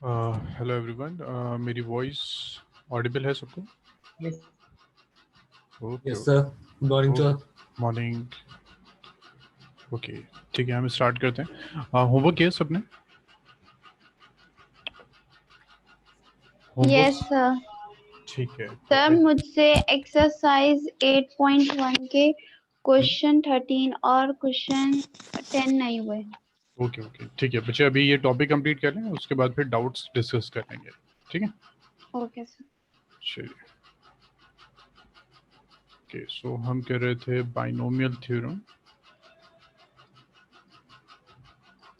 Hello everyone, मेरी voice Audible है सबको? Yes, okay yes, sir. Good morning, sir. Morning. Okay, ठीक है, हम स्टार्ट करते हैं। होमवर्क किया सबने? Yes homework sir. ठीक है तो सर मुझसे एक्सरसाइज 8.1 के क्वेश्चन 13 और क्वेश्चन 10 नहीं हुए। ओके ओके ठीक है बच्चे, अभी ये टॉपिक कंप्लीट कर लें, उसके बाद फिर डाउट्स डिस्कस कर लेंगे। ठीक है, ओके सर। चलिए। ओके, सो हम कर रहे थे बाइनोमियल थ्योरम।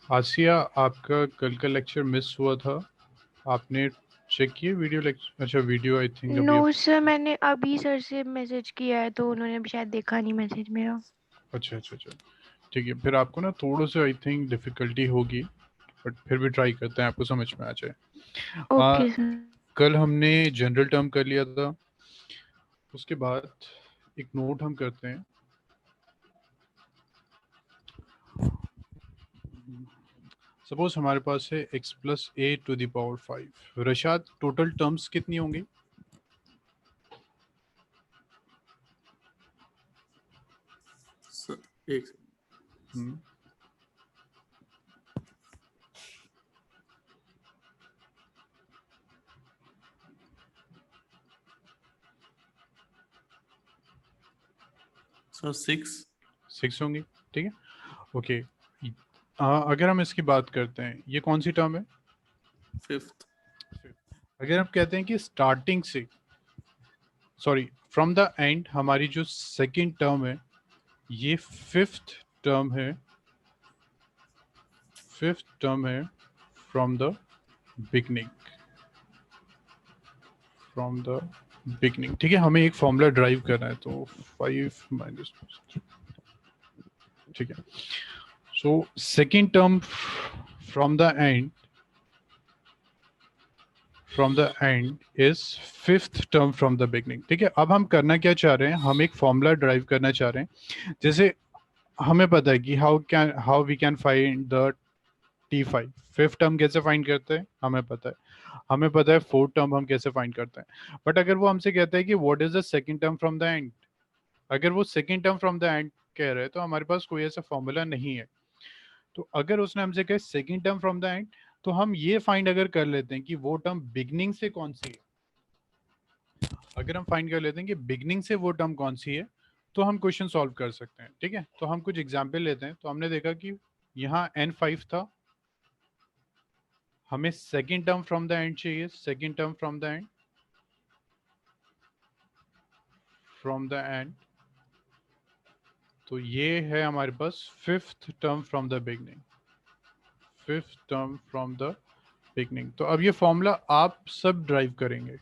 आसिया, आपका कल का लेक्चर मिस हुआ था, आपने चेक किए वीडियो लेक्चर? अच्छा, वीडियो आई थिंक अभी नो सर, मैंने अभी सर से मैसेज किया है तो उन्होंने भी शायद देखा नहीं मैसेज मेरा। अच्छा अच्छा अच्छा, ठीक है। फिर आपको ना थोड़ा सा आई थिंक डिफ़िकल्टी होगी, बट फिर भी ट्राई करते हैं आपको समझ में आ जाए। Okay sir. कल हमने जनरल टर्म कर लिया था, उसके बाद एक नोट हम करते हैं। सपोज हमारे पास है x plus A to the power 5। Rashad, total terms कितनी होंगी? एक हम्म, सर 6 होंगी। ठीक है, ओके। अगर हम इसकी बात करते हैं, ये कौन सी टर्म है? 5th अगर हम कहते हैं कि स्टार्टिंग से, सॉरी फ्रॉम द एंड, हमारी जो सेकंड टर्म है ये फिफ्थ टर्म है, फिफ्थ टर्म है from the beginning, from the beginning. ठीक है, हमें एक फॉर्मूला ड्राइव करना है, तो 5 माइनस, ठीक है। So second term from the end, from the and is fifth term from the beginning. ठीक है, अब हम करना क्या चाह रहे हैं, हम एक फॉर्मूला ड्राइव करना चाह रहे हैं। जैसे हमें पता है कि how we can find the T5, fifth term कैसे फाइंड करते हैं हमें पता है, हमें पता है फोर्थ टर्म हम कैसे फाइंड करते हैं। बट अगर वो हमसे कहता है कि what is the second term from the and, अगर वो second term from the and कह रहे हैं तो हमारे पास कोई ऐसा फॉर्मूला नहीं है। तो अगर उसने हमसे कहा second term from the end, तो हम ये फाइंड अगर कर लेते हैं कि वो टर्म बिगनिंग से कौन सी है, अगर हम फाइंड कर लेते हैं कि बिगनिंग से वो टर्म कौन सी है, तो हम क्वेश्चन सॉल्व कर सकते हैं। ठीक है, तो हम कुछ एग्जाम्पल लेते हैं। तो हमने देखा कि यहाँ N5 था, हमें second term from the end चाहिए, second term from the end, from the end. तो ये है हमारे पास fifth term from the beginning, fifth term from the beginning. तो अब ये फॉर्मूला आप सब ड्राइव करेंगे।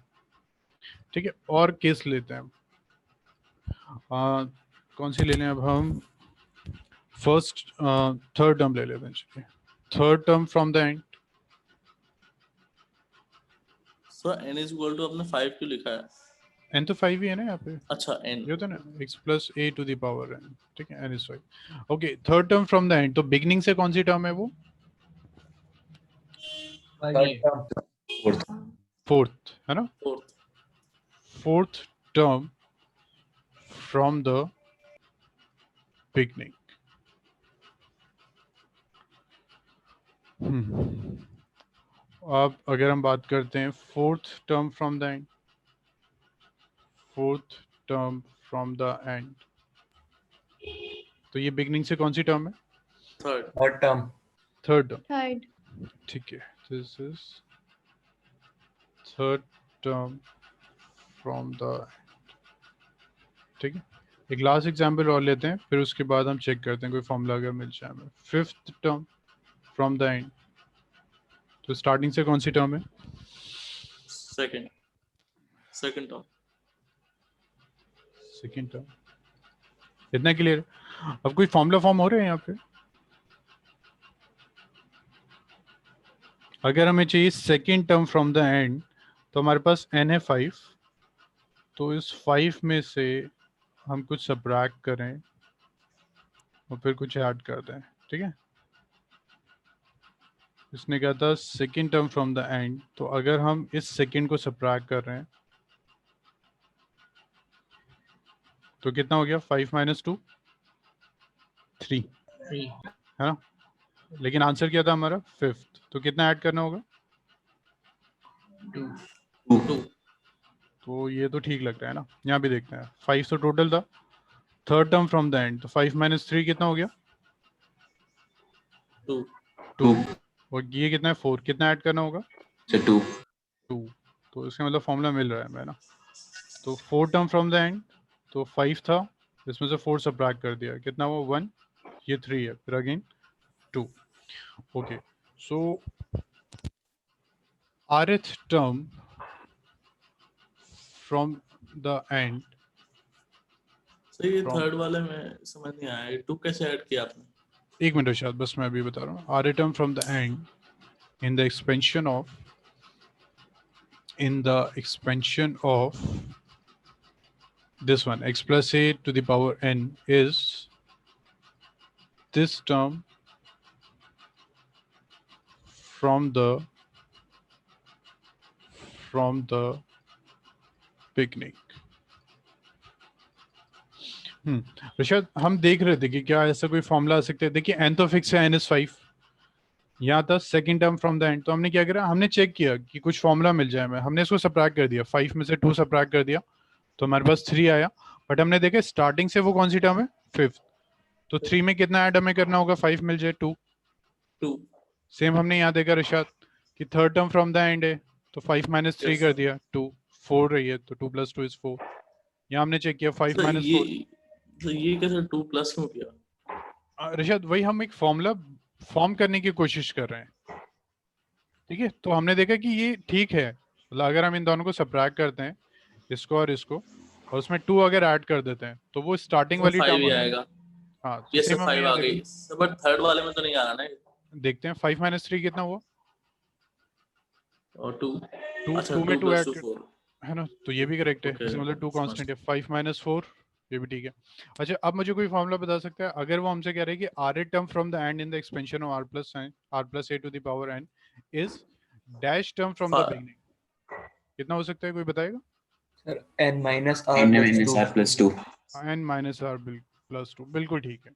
ठीक है, और केस लेते हैं। कौन सी ले लें अब हम? फर्स्ट थर्ड टर्म ले लेते हैं। चलिए, third term from the end. Sir n is equal to आपने 5 क्यों लिखा है? एन तो 5 ही है ना यहाँ पे, अच्छा n। ये होता है ना x plus A to the power n। ठीक है, n is 5। Okay, third term from the end, तो बिगनिंग से कौन सी टर्म है वो? Third term. फोर्थ है ना, fourth fourth term from the beginning. अब अगर हम बात करते हैं fourth term from the and, fourth term from the end, तो ये बिगनिंग से कौन सी टर्म है? Third Third term. Third term. Third. ठीक है, this is third term from the, ठीक है। एक लास्ट एग्जांपल और लेते हैं, फिर उसके बाद हम चेक करते हैं कोई फॉर्मूला अगर मिल जाए हमें। Fifth term from the end, तो स्टार्टिंग से कौन सी टर्म है? Second term. Second term. इतना क्लियर? अब कोई फॉर्मूला फॉर्म हो रहे हैं यहाँ पे? अगर हमें चाहिए second term from the end, तो हमारे पास n है 5, तो इस 5 में से हम कुछ सब्ट्रैक्ट करें और फिर कुछ ऐड कर दें। ठीक है, इसने कहा था second term from the end, तो अगर हम इस सेकेंड को सब्ट्रैक्ट कर रहे हैं तो कितना हो गया? 5 माइनस 2 3 3 है ना। लेकिन आंसर क्या था हमारा? फिफ्थ, तो कितना ऐड करना होगा? 2 2 तो ये तो ठीक लग रहा है ना। यहाँ भी देखते हैं, 5 तो टोटल था। Third term from the end, तो 5 माइनस 3 कितना हो गया? 2 2। और ये कितना है? 4। कितना ऐड करना होगा? 2 2। तो इसका मतलब फॉर्मूला मिल रहा है हमें ना। तो 4 टर्म फ्रॉम द एंड, तो 5 था, इसमें से 4 सब्ट्रैक्ट कर दिया, कितना हुआ? 1। ये 3 है, फिर again 2। Okay, so rth term from the end, sir ये From- थर्ड वाले में समझ नहीं आया, 2 कैसे ऐड किया आपने? एक मिनट शायद, बस मैं अभी बता रहा हूँ। rth term from the end in the expansion of this one, x plus a to the power n, is this term from the beginning. Rishabh, हम देख रहे थे कि क्या ऐसा कोई फॉर्मूला आ सकता है। देखिए n तो फिक्स है, n इज 5। यहाँ था second term from the end, तो हमने क्या करा? हमने चेक किया कि कुछ फॉर्मूला मिल जाए हमें, हमने इसको सब्ट्रैक्ट कर दिया। 5 में से 2 सब्ट्रैक्ट कर दिया तो हमारे पास 3 आया। बट हमने देखा स्टार्टिंग से वो कौन सी टर्म है? फिफ्थ। तो 3 में कितना ऐड हमें करना होगा? 5 मिल जाए 2। 2 सेम हमने यहाँ देखा ऋषाद कि third term from the and है, तो 5 माइनस 3 Yes, कर sir. दिया, 2। 4 रही है, तो 2 प्लस 2 इज 4। यहाँ हमने चेक किया 5 सर माइनस 4। ये कैसे 2 प्लस क्यों किया? ऋषाद, वही हम एक फॉर्मूला फॉर्म करने की कोशिश कर रहे हैं, ठीक है। तो हमने देखा कि ये ठीक है, मतलब अगर हम इन दोनों को सब्ट्रैक्ट करते हैं, इसको और इसको, और उसमें 2 अगर ऐड कर देते हैं, तो वो स्टार्टिंग वाली 5 टर्म ही आएगा। हाँ, तो ये सर सेम हमने 5 यहाँ आ गई, बट थर्ड वाले में तो नहीं आ रहा ना ये। देखते हैं 5 माइनस 3 कितना हुआ? और 2 2 अच्छा 2 में 2 2 प्लस ऐड 2 4 है ना, तो ये भी करेक्ट है। Okay, इसका मतलब 2 समझ कांस्टेंट है। 5 माइनस 4 ये भी ठीक है। अच्छा, अब मुझे कोई फॉर्मूला बता सकता है, अगर वो हमसे कह रहे हैं कि r term from the end in the expansion of r plus a to the power n is dash term from the beginning, कितना हो सकता है? कोई बताएगा? Sir n minus r n plus minus 2 r plus 2 n minus r plus 2, बिल्कुल ठीक है।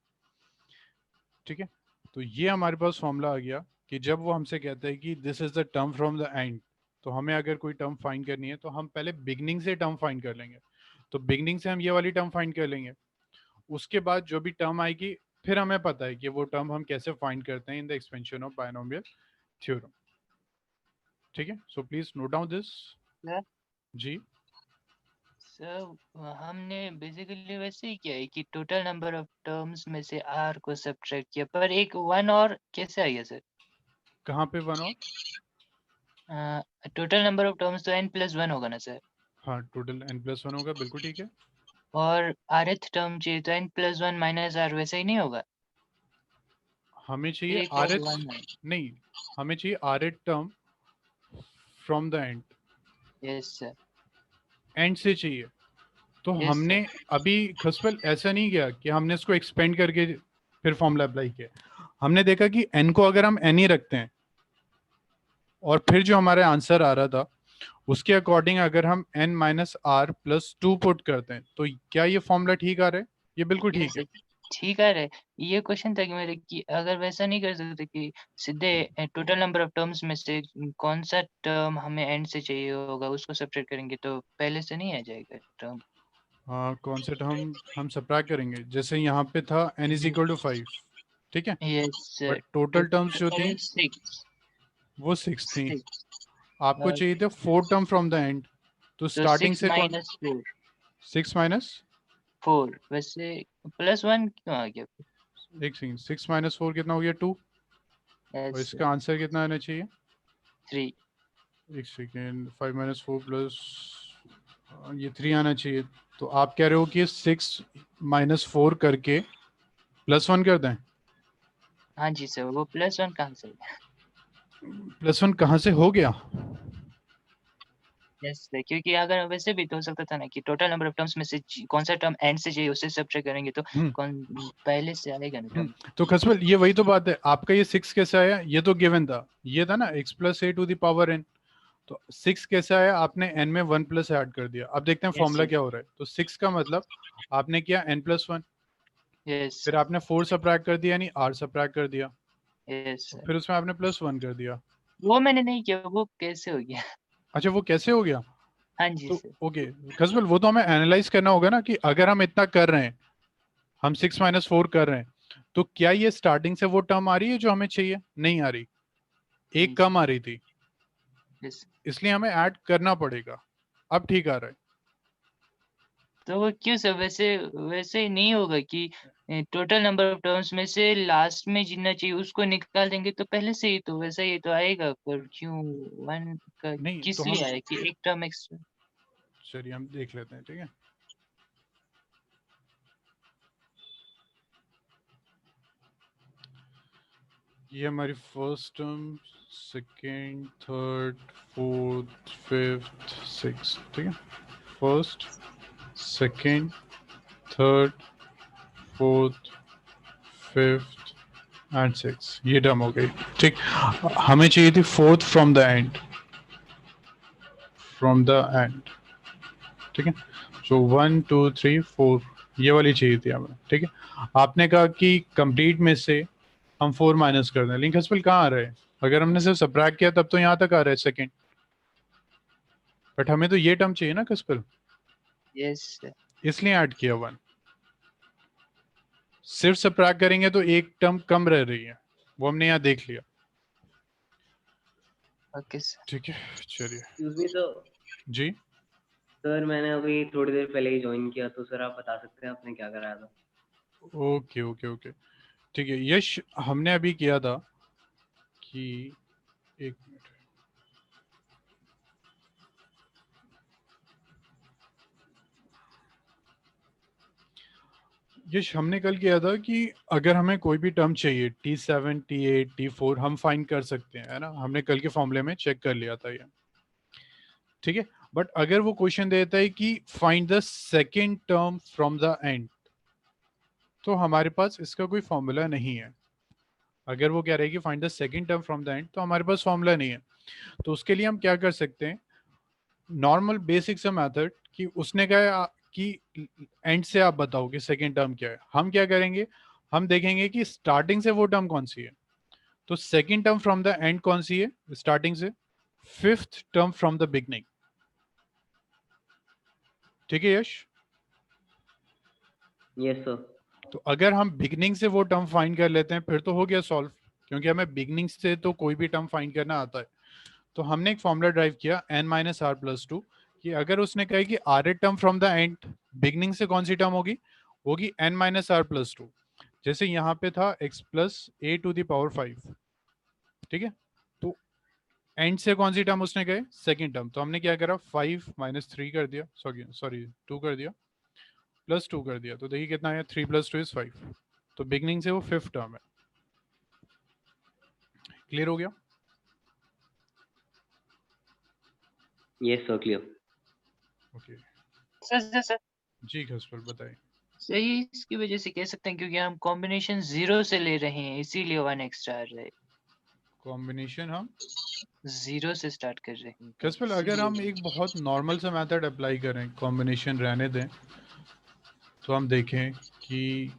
ठीक है, तो ये हमारे पास फॉर्मूला आ गया कि जब वो हमसे कहता है कि this is the term from the end, तो हमें अगर कोई टर्म फाइंड करनी है तो हम पहले बिगनिंग से टर्म फाइंड कर लेंगे। तो बिगनिंग से हम ये वाली टर्म फाइंड कर लेंगे, उसके बाद जो भी टर्म आएगी फिर हमें पता है कि वो टर्म हम कैसे फाइंड करते हैं in the expansion of binomial theorem. ठीक है, so please note down this. Sir? जी, सर हमने बेसिकली वैसे ही किया है कि टोटल नंबर ऑफ टर्म्स में से r को सब्ट्रैक्ट किया, पर एक 1 और कैसे आ गया सर? कहाँ पे 1 और? टोटल नंबर ऑफ टर्म्स तो n प्लस 1 होगा ना सर, हाँ, टोटल n प्लस 1 होगा, बिल्कुल ठीक है। और rth टर्म चाहिए तो n प्लस 1 माइनस r, वैसा ही नहीं होगा? हमें चाहिए एक और rth 1 है। नहीं, हमें चाहिए rth term from the and, yes sir. And से चाहिए। तो Yes, हमने अभी खसपल ऐसा नहीं किया कि हमने इसको एक्सपेंड करके फिर फॉर्मूला अप्लाई किया। हमने देखा कि n को अगर हम n ही रखते हैं और फिर जो हमारा आंसर आ रहा था उसके अकॉर्डिंग अगर हम n minus r plus 2 put करते हैं, तो क्या ये फॉर्मूला ठीक आ रहा है? ये बिल्कुल ठीक yes, है। ठीक आ रहा है। ये क्वेश्चन था कि मेरे कि अगर वैसा नहीं कर सकते कि सीधे टोटल नंबर ऑफ टर्म्स में से कौन सा टर्म हमें एंड से चाहिए होगा उसको सब्ट्रैक्ट करेंगे तो पहले से नहीं आ जाएगा टर्म? हाँ, कौन से टर्म हम सब्ट्रैक्ट करेंगे? जैसे यहाँ पे था n इज इक्वल टू 5, ठीक है, यस बट टोटल टर्म्स जो थी 6 वो 6 थी। 6 आपको चाहिए थे 4 टर्म फ्रॉम द एंड, तो तो स्टार्टिंग 6 से कौन? माइनस 4 6 माइनस 4, वैसे प्लस 1 क्यों आ गया? एक सेकंड, 6 माइनस 4 कितना हो गया? 2। और यस इसका आंसर कितना आना चाहिए? 3। एक सेकेंड, 5 माइनस 4 प्लस ये 3 आना चाहिए। तो आप कह रहे हो कि 6 माइनस 4 करके प्लस 1 कर दें? हाँ जी सर, वो प्लस 1 कहाँ से? प्लस 1 कहाँ से हो गया? यस सर, क्योंकि अगर वैसे भी तो हो सकता था ना कि टोटल नंबर ऑफ टर्म्स में से कौन सा टर्म एंड से चाहिए उससे सब्ट्रैक्ट करेंगे तो कौन पहले से आएगा ना टर्म। तो खसफल ये वही तो बात है, आपका ये 6 कैसे आया, ये तो गिवन था, ये था ना x plus A to the power n, तो 6 कैसे आया, आपने n में 1 प्लस ऐड कर दिया। अब देखते हैं Yes, फॉर्मूला yes. क्या हो रहा है। तो 6 का मतलब आपने किया n प्लस 1, यस फिर आपने 4 सब्ट्रैक्ट कर दिया यानी r सब्ट्रैक्ट कर दिया, यस तो सर, फिर उसमें आपने प्लस 1 कर दिया। वो मैंने नहीं किया, वो कैसे हो गया? अच्छा वो कैसे हो गया? हाँ जी तो सर। ओके खसफल, वो तो हमें एनालाइज करना होगा ना कि अगर हम इतना कर रहे हैं, हम 6 माइनस 4 कर रहे हैं, तो क्या ये स्टार्टिंग से वो टर्म आ रही है जो हमें चाहिए? नहीं आ रही, एक कम आ रही थी, यस, इसलिए हमें ऐड करना पड़ेगा। अब ठीक आ रहा है। तो वो क्यों सर, वैसे वैसे नहीं होगा कि टोटल नंबर ऑफ टर्म्स में से लास्ट में जितना चाहिए उसको निकाल देंगे तो पहले से ही तो वैसा ही तो आएगा, पर क्यों वन का नहीं तो किस हम, लिए आया कि एक टर्म एक्स्ट्रा? चलिए हम देख लेते हैं, ठीक है। ये हमारी first term, second, third, fourth, fifth, six, ठीक है। First, second, third, fourth, fifth and six, ये टर्म हो गई, ठीक। हमें चाहिए थी fourth from the end, from the and, ठीक है। सो 1 2 3 4 ये वाली चाहिए थी हमें, ठीक है। आपने कहा कि कंप्लीट में से हम 4 माइनस कर दें, लेकिन खसफल कहाँ आ रहा है? अगर हमने सिर्फ सब्ट्रैक्ट किया तब तो यहाँ तक आ रहा है सेकंड, बट हमें तो ये टर्म चाहिए ना खसफल, यस सर, इसलिए ऐड किया 1। सिर्फ सब्ट्रैक्ट करेंगे तो एक टर्म कम रह रही है, वो हमने यहाँ देख लिया, ओके सर। ठीक है। चलिए एक्सक्यूज मी तो जी, सर, मैंने अभी थोड़ी देर पहले ही ज्वाइन किया, तो सर आप बता सकते हैं आपने क्या कराया था? ओके ओके ओके, ठीक है यश, हमने अभी किया था कि, एक मिनट, यश हमने कल किया था कि अगर हमें कोई भी टर्म चाहिए T7 T8 T4 हम फाइंड कर सकते हैं, है ना, हमने कल के फॉर्मूले में चेक कर लिया था ये, ठीक है। बट अगर वो क्वेश्चन देता है कि find the second term from the end, तो हमारे पास इसका कोई फॉर्मूला नहीं है। अगर वो कह रहे हैं कि find the second term from the end, तो हमारे पास फॉर्मूला नहीं है। तो उसके लिए हम क्या कर सकते हैं, नॉर्मल बेसिक सा मेथड, कि उसने कहा कि एंड से आप बताओ कि सेकेंड टर्म क्या है, हम क्या करेंगे, हम देखेंगे कि स्टार्टिंग से वो टर्म कौन सी है। तो second term from the and कौन सी है स्टार्टिंग से? Fifth term from the beginning, ठीक है यश। Yes sir. तो अगर हम बिगनिंग से वो टर्म फाइंड कर लेते हैं फिर तो हो गया सॉल्व, क्योंकि हमें बिगनिंग से तो कोई भी टर्म फाइंड करना आता है। तो हमने एक फॉर्मूला ड्राइव किया n minus r plus two, कि अगर उसने कहा कि r a term from the end, beginning से कौन सी टर्म होगी, होगी n minus r plus two. जैसे यहाँ पे था x plus A to the power 5, ठीक है। तो एंड से कौन सी टर्म उसने कहे, सेकेंड टर्म, तो हमने क्या करा 5 माइनस 3 कर दिया, सॉरी 2 कर दिया, प्लस 2 कर दिया, तो देखिए कितना आया, 3 प्लस 2 इज 5। तो बिगनिंग से वो फिफ्थ टर्म है। क्लियर हो गया? Yes sir, clear. Okay sir ji खसफल बताइए। सही, इसकी वजह से कह सकते हैं क्योंकि हम कॉम्बिनेशन 0 से ले रहे हैं इसीलिए 1 एक्स्ट्रा आ रहा है। कॉम्बिनेशन हम 0 से स्टार्ट कर रहे हैं तो खसफल, अगर हम इसीलिए। एक बहुत नॉर्मल सा मेथड अप्लाई करें, कॉम्बिनेशन रहने दें, तो हम देखें कि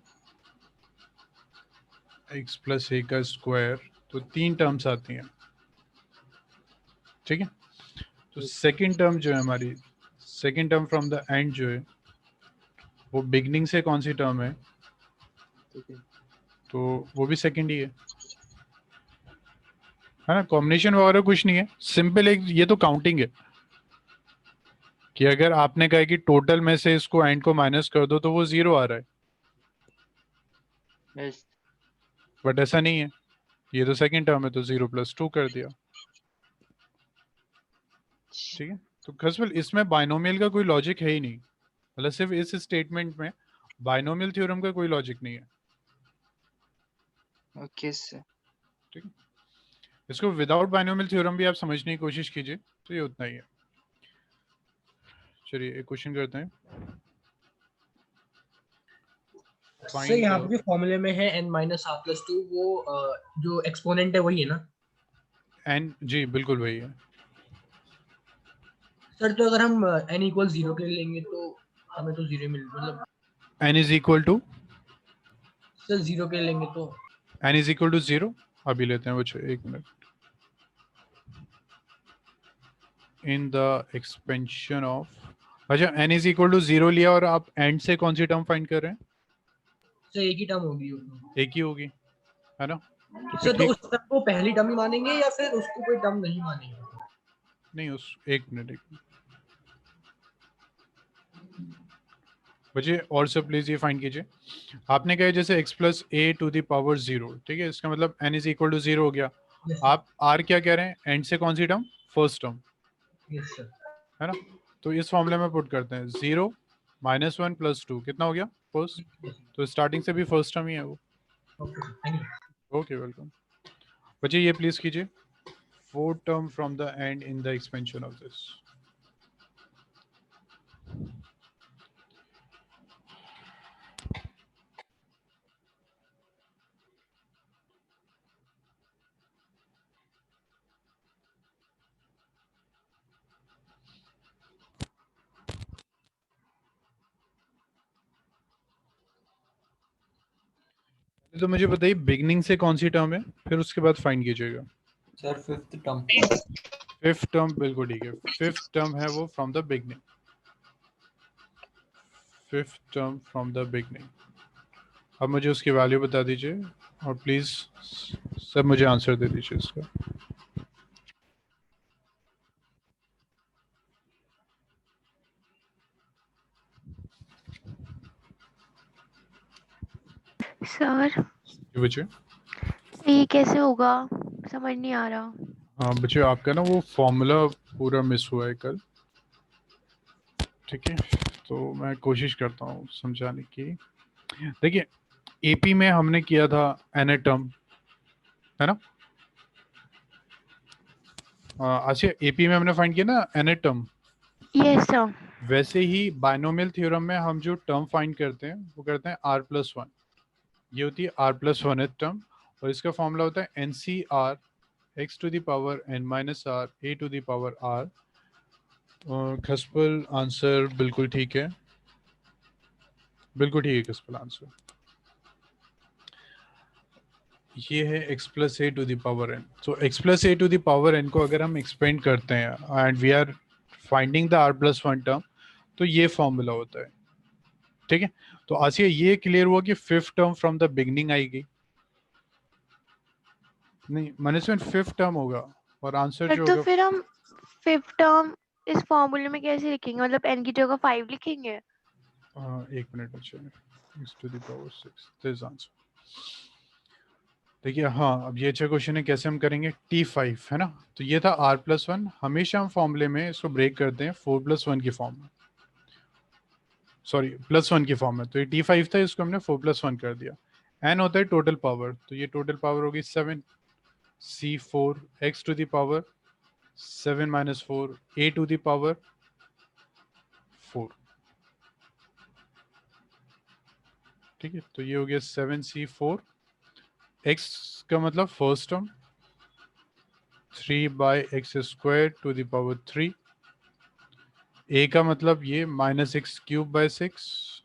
x प्लस ए का स्क्वायर, तो 3 टर्म्स आती हैं, ठीक है। तो सेकंड टर्म जो है हमारी, second term from the and जो है, वो बिगनिंग से कौन सी टर्म है, तो वो भी सेकंड ही है ना। कॉम्बिनेशन वगैरह कुछ नहीं है, सिंपल एक ये तो काउंटिंग है, कि अगर आपने कहा कि टोटल में से इसको एंड को माइनस कर दो तो वो 0 आ रहा है, बस बट ऐसा नहीं है, ये तो सेकंड टर्म है तो 0 प्लस 2 कर दिया, ठीक है। तो खसफल इसमें बाइनोमियल का कोई लॉजिक है ही नहीं, मतलब सिर्फ इस स्टेटमेंट में बाइनोमियल थ्योरम का कोई लॉजिक नहीं है, ओके सर। ठीक है। इसको विदाउट बाइनोमियल थ्योरम भी आप समझने की कोशिश कीजिए, तो ये उतना ही है। चलिए एक क्वेश्चन करते हैं। सर यहाँ पे जो फॉर्मूले में है n minus r plus two, वो जो एक्सपोनेंट है वही है ना एन, जी बिल्कुल वही है। सर? तो अगर हम n इक्वल 0 के लिए लेंगे तो हमें तो 0 मिल, मतलब n is equal to, sir 0 के लिए लेंगे तो एन इज इक्वल टू 0। अभी लेते हैं बच्चों, एक minute. In the expansion of, अच्छा एन इज इक्वल टू 0 लिया और आप एंड से कौन सी टर्म फाइंड कर रहे हैं? सर एक ही टर्म होगी उसमें। एक ही होगी, है ना? तो सर फिर तो ठीक, उस टर्म को पहली टर्म ही मानेंगे या फिर उसको कोई टर्म नहीं मानेंगे? नहीं उस, एक मिनट बच्चे और सब प्लीज ये फाइंड कीजिए। आपने कहा जैसे x plus A to the power 0, ठीक है, इसका मतलब n इज इक्वल टू 0 हो गया। Yes, आप r क्या कह रहे हैं? एंड से कौन सी term? First term, yes sir. है ना? तो इस फॉर्मूले में पुट करते हैं 0 माइनस 1 प्लस 2, कितना हो गया? फर्स्ट। तो स्टार्टिंग से भी फर्स्ट टर्म ही है वो। Okay sir, thank you. Okay welcome. बच्चे ये प्लीज कीजिए, 4 term from the end in the expansion of this. तो मुझे बताइए बिगनिंग से कौन सी टर्म है, फिर उसके बाद फाइंड कीजिएगा। Sir fifth term. Fifth term, बिल्कुल ठीक है। फिफ्थ टर्म है वो from the beginning, fifth term from the beginning. अब मुझे उसकी वैल्यू बता दीजिए और प्लीज सब मुझे आंसर दे दीजिए इसका। सर जी बच्चे। ये कैसे होगा, समझ नहीं आ रहा। हाँ बच्चे, आपका ना वो फॉर्मूला पूरा मिस हुआ है कल, ठीक है? तो मैं कोशिश करता हूँ समझाने की। देखिए एपी में हमने किया था एन टर्म, है ना? अच्छा एपी में हमने फाइंड किया ना एन टर्म। Yes sir. वैसे ही बाइनोमियल थ्योरम में हम जो टर्म फाइंड करते हैं वो करते हैं आर प्लस वन। ये होती है आर प्लस वन टर्म, और इसका फॉर्मूला होता है N C R x to the power N minus R A to the power R. खसपल आंसर बिल्कुल ठीक है, बिल्कुल ठीक है खसपल आंसर। ये है x plus A to the power n. तो x plus A to the power n को अगर हम एक्सपेंड करते हैं and we are finding the r plus one term, तो ये फॉर्मूला होता है, ठीक है? तो आसिया ये क्लियर हुआ कि fifth term from the beginning आएगी, नहीं मैनेजमेंट फिफ्थ टर्म होगा और आंसर जो तो होगा। फिर हम फिफ्थ टर्म इस फॉर्मूले में कैसे लिखेंगे, मतलब n की जगह 5 लिखेंगे? एक मिनट बच्चे, x to the power 6 this answer. देखिए हाँ, अब ये अच्छा क्वेश्चन है, कैसे हम करेंगे? T5 है ना? तो ये था R प्लस वन। हमेशा हम फॉर्मूले में इसको ब्रेक करते हैं 4 प्लस वन की फॉर्म में, सॉरी प्लस वन की फॉर्म में। तो ये T5 था, इसको हमने 4 प्लस वन कर दिया। n होता है टोटल पावर, तो ये टोटल पावर होगी 7 C4 x to the power 7 minus 4 a to the power 4, ठीक है? तो ये हो गया 7C4, x का मतलब first term 3 by x square to the power 3, a का मतलब ये minus x cube by 6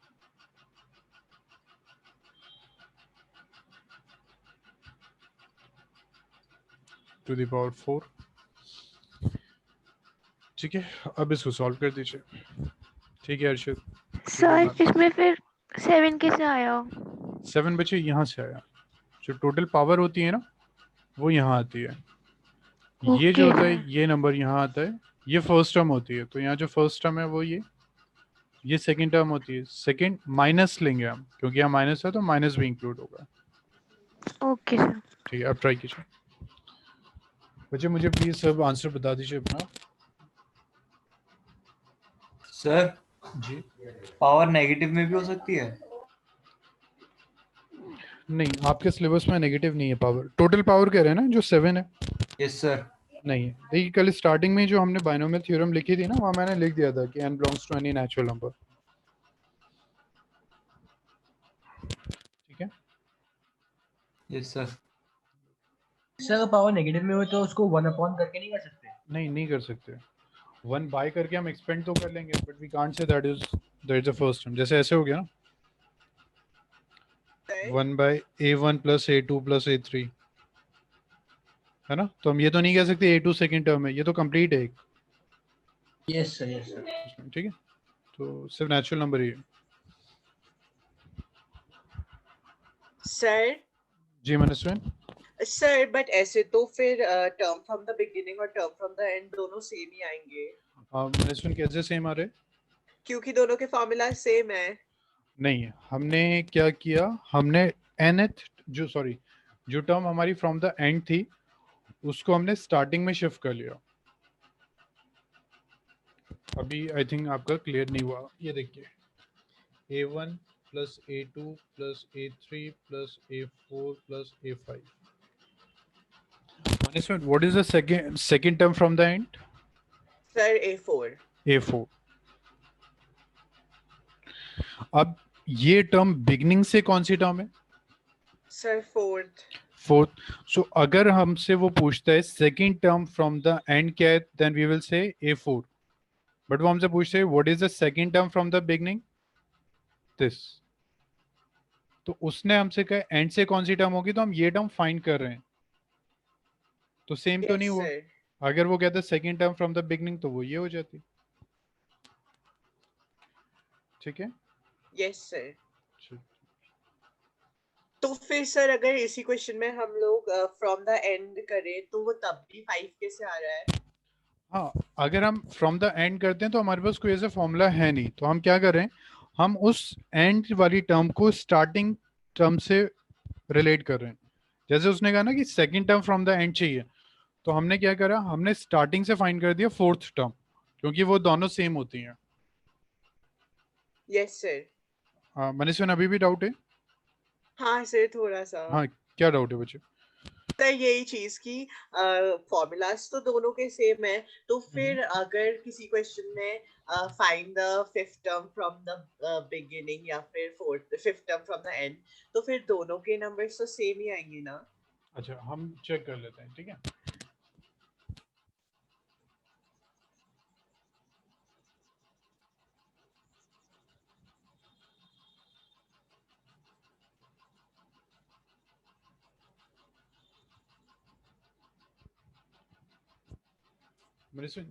to the power 4, ठीक है? अब इसको सॉल्व कर दीजिए, ठीक है अर्षद? सर इसमें फिर 7 कैसे आया? 7 बच्चे यहाँ से आया, जो टोटल पावर होती है ना वो यहाँ आती है। ये जो Okay, होता है sir. ये नंबर यहाँ आता है, ये फर्स्ट टर्म होती है। तो यहाँ जो फर्स्ट टर्म है वो ये सेकंड टर्म होती है। सेकंड माइनस लेंगे हम, क्योंकि यहाँ माइनस है तो माइनस भी इंक्लूड होगा, ओके सर। ठीक है? अब ट्राई कीजिए बच्चे, मुझे प्लीज सब आंसर बता दीजिए अपना। सर जी पावर नेगेटिव में भी हो सकती है? नहीं, आपके सिलेबस में नेगेटिव नहीं है पावर, टोटल पावर कह रहे हैं ना जो 7 है। Yes sir. नहीं है। देखिए कल स्टार्टिंग में जो हमने बाइनोमियल थ्योरम लिखी थी ना, वहाँ मैंने लिख दिया था कि n belongs to any natural number. ठीक है, yes sir. Sir power negative में हो तो उसको 1 करके नहीं कर सकते? नहीं कर सकते। 1 बाय करके हम एक्सपेंड तो कर लेंगे, but we can't say that is the first term. जैसे ऐसे हो गया ना, 1 bye a1 plus a2 plus a3, है ना? तो हम ये तो नहीं कह सकते a2 सेकंड टर्म है, ये तो कंप्लीट है एक। Yes sir. ठीक है, तो सिर्फ नेचुरल नंबर ही है। Sir ji Manaswin. Sir but ऐसे तो फिर टर्म फ्रॉम द बिगिनिंग और टर्म फ्रॉम द एंड दोनों सेम ही आएंगे, मनस्विन कैसे सेम आ रहे? क्योंकि दोनों के फॉर्मूला सेम है। नहीं, हमने क्या किया, हमने nth जो टर्म हमारी फ्रॉम द एंड थी उसको हमने स्टार्टिंग में शिफ्ट कर लिया। अभी आई थिंक आपका क्लियर नहीं हुआ। ये देखिए, a1 plus a2 plus a3 plus a4 plus a5। Management, what is the second term from the end? Sir A4। a4। अब ये टर्म बिगनिंग से कौन सी टर्म है? Sir fourth. सो अगर हमसे वो पूछता है second term from the end क्या है, then we will say a4। But वो हमसे पूछते हैं what is the second term from the beginning, this. तो उसने हमसे कहा एंड से कौन सी टर्म होगी, तो हम ये टर्म फाइंड कर रहे हैं, तो सेम तो नहीं हुआ। अगर वो कहता है second term from the beginning तो वो ये हो जाती। ठीक है, यस सर। तो फिर सर अगर इसी क्वेश्चन में हम लोग फ्रॉम द एंड करें तो वो तब भी 5 कैसे आ रहा है? हाँ, अगर हम फ्रॉम द एंड करते हैं तो हमारे पास कोई ऐसा फॉर्मूला है नहीं, तो हम क्या कर रहे हैं, हम उस एंड वाली टर्म को स्टार्टिंग टर्म से रिलेट कर रहे हैं। जैसे उसने कहा ना कि second term from the end चाहिए, तो हमने क्या करा, हमने स्टार्टिंग से फाइंड कर दिया फोर्थ टर्म, क्योंकि वो दोनों सेम होती हैं। Yes sir. मनीषवन, अभी भी डाउट है? हाँ सर थोड़ा सा। हाँ, क्या डाउट है बच्चे? सर यही चीज की फॉर्मूलाज तो दोनों के सेम है, तो फिर अगर किसी क्वेश्चन में find the fifth term from the beginning या फिर fifth term from the end, तो फिर दोनों के नंबर्स तो सेम ही आएंगे ना? अच्छा, हम चेक कर लेते हैं। ठीक है,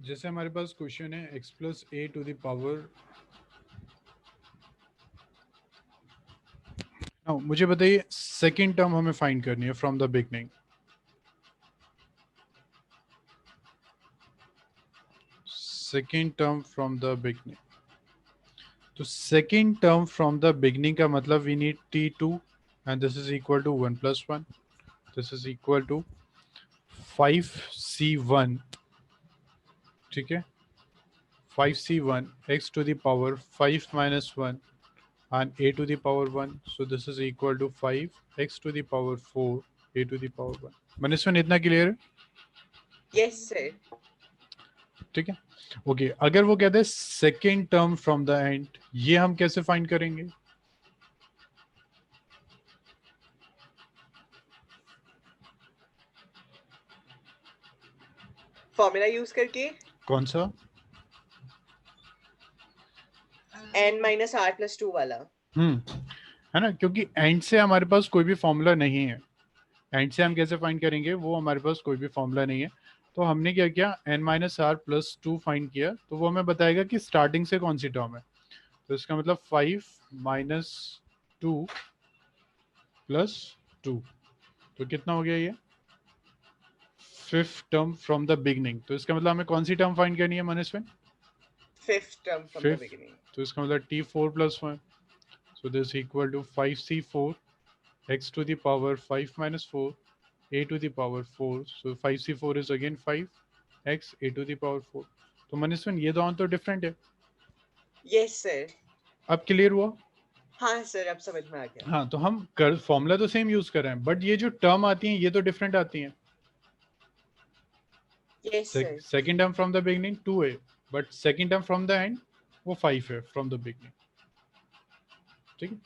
जैसे हमारे पास क्वेश्चन है x plus A to the power, मुझे बताइए सेकेंड टर्म हमें फाइंड करनी है from the beginning. Second term from the beginning, तो second term from the beginning का मतलब we need t2 and this is equal to 1 plus 1, this is equal to 5c1। ठीक है, 5c1 x to the power 5 minus 1 and a to the power 1, so this is equal to 5 x to the power 4 a to the power 1। मनीषवन, इतना clear है? Yes sir. ठीक है, okay. अगर वो कहते हैं second term from the and, ये हम कैसे फाइंड करेंगे? फॉर्मूला यूज करके। कौन सा? n-r+2 वाला। है ना, क्योंकि एंड से हमारे पास कोई भी फॉर्मूला नहीं है। एंड से हम कैसे फाइंड करेंगे, वो हमारे पास कोई भी फॉर्मूला नहीं है। तो हमने क्या किया, n-r+2 फाइंड किया, तो वो हमें बताएगा कि स्टार्टिंग से कौन सी टर्म है। तो इसका मतलब 5 minus 2 plus 2, तो कितना हो गया ये? Fifth term from the beginning. तो इसका मतलब हमें कौन सी टर्म फाइंड करनी है Manishwan? Fifth term from the beginning. तो इसका मतलब t4 plus 1, so this equal to 5c4 x to the power 5 minus 4 a to the power 4, so 5c4 is again 5 x a to the power 4। तो मनीषवन, ये दोनों तो different है। Yes sir. अब clear हुआ? हाँ सर, अब समझ में आ गया। हाँ, तो हम फॉर्मूला तो सेम यूज कर रहे हैं, बट ये जो टर्म आती हैं ये तो डिफरेंट आती हैं। Yes, sir. Second term from the beginning 2 है, but second term from the and वो 5 है फ्रॉम द बिगनिंग। ठीक है,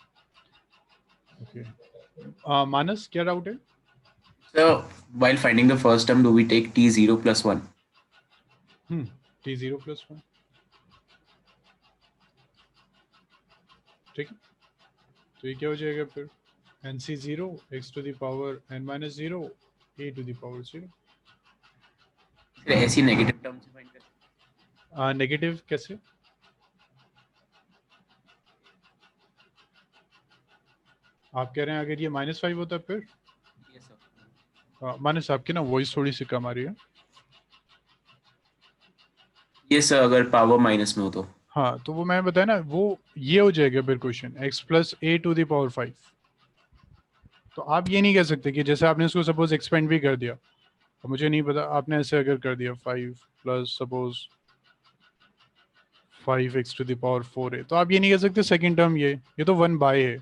ओके। मानस क्या डाउट है? So while finding the first term, do we take t0 plus 1? t0 plus 1, ठीक है। तो ये क्या हो जाएगा फिर? nc0 x to the power n minus 0 a to the power 0। ऐसी नेगेटिव टर्म से फाइंड करते नेगेटिव कैसे? आप कह रहे हैं अगर ये -5 होता फिर? हैं? Yes, sir. मानस आपकी ना वॉइस थोड़ी सी कम आ रही है। Yes, sir, अगर पावर माइनस में हो तो। हाँ, तो वो मैंने बताया ना, वो ये हो जाएगा फिर question x plus a to the power 5। तो आप ये नहीं कह सकते कि जैसे आपने इसको सपोज एक्सपेंड भी कर दिया, तो मुझे नहीं पता आपने ऐसे अगर कर दिया 5 plus suppose 5x to the power 4 है, तो आप ये नहीं कह सकते सेकंड टर्म ये तो 1 बाय है।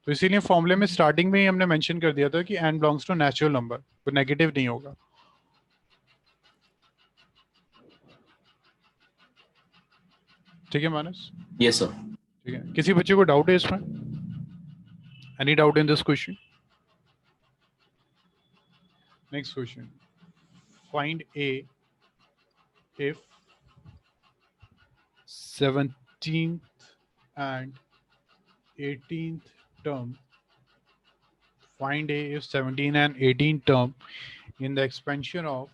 तो इसीलिए फॉर्मूले में स्टार्टिंग में ही हमने मेंशन कर दिया था कि n belongs to natural number, तो नेगेटिव नहीं होगा। ठीक है मानस? Yes, sir. ठीक है, किसी बच्चे को डाउट है इसमें? Any doubt in this question? Next question, find a if 17th and 18th term, find a if 17 and 18 term in the expansion of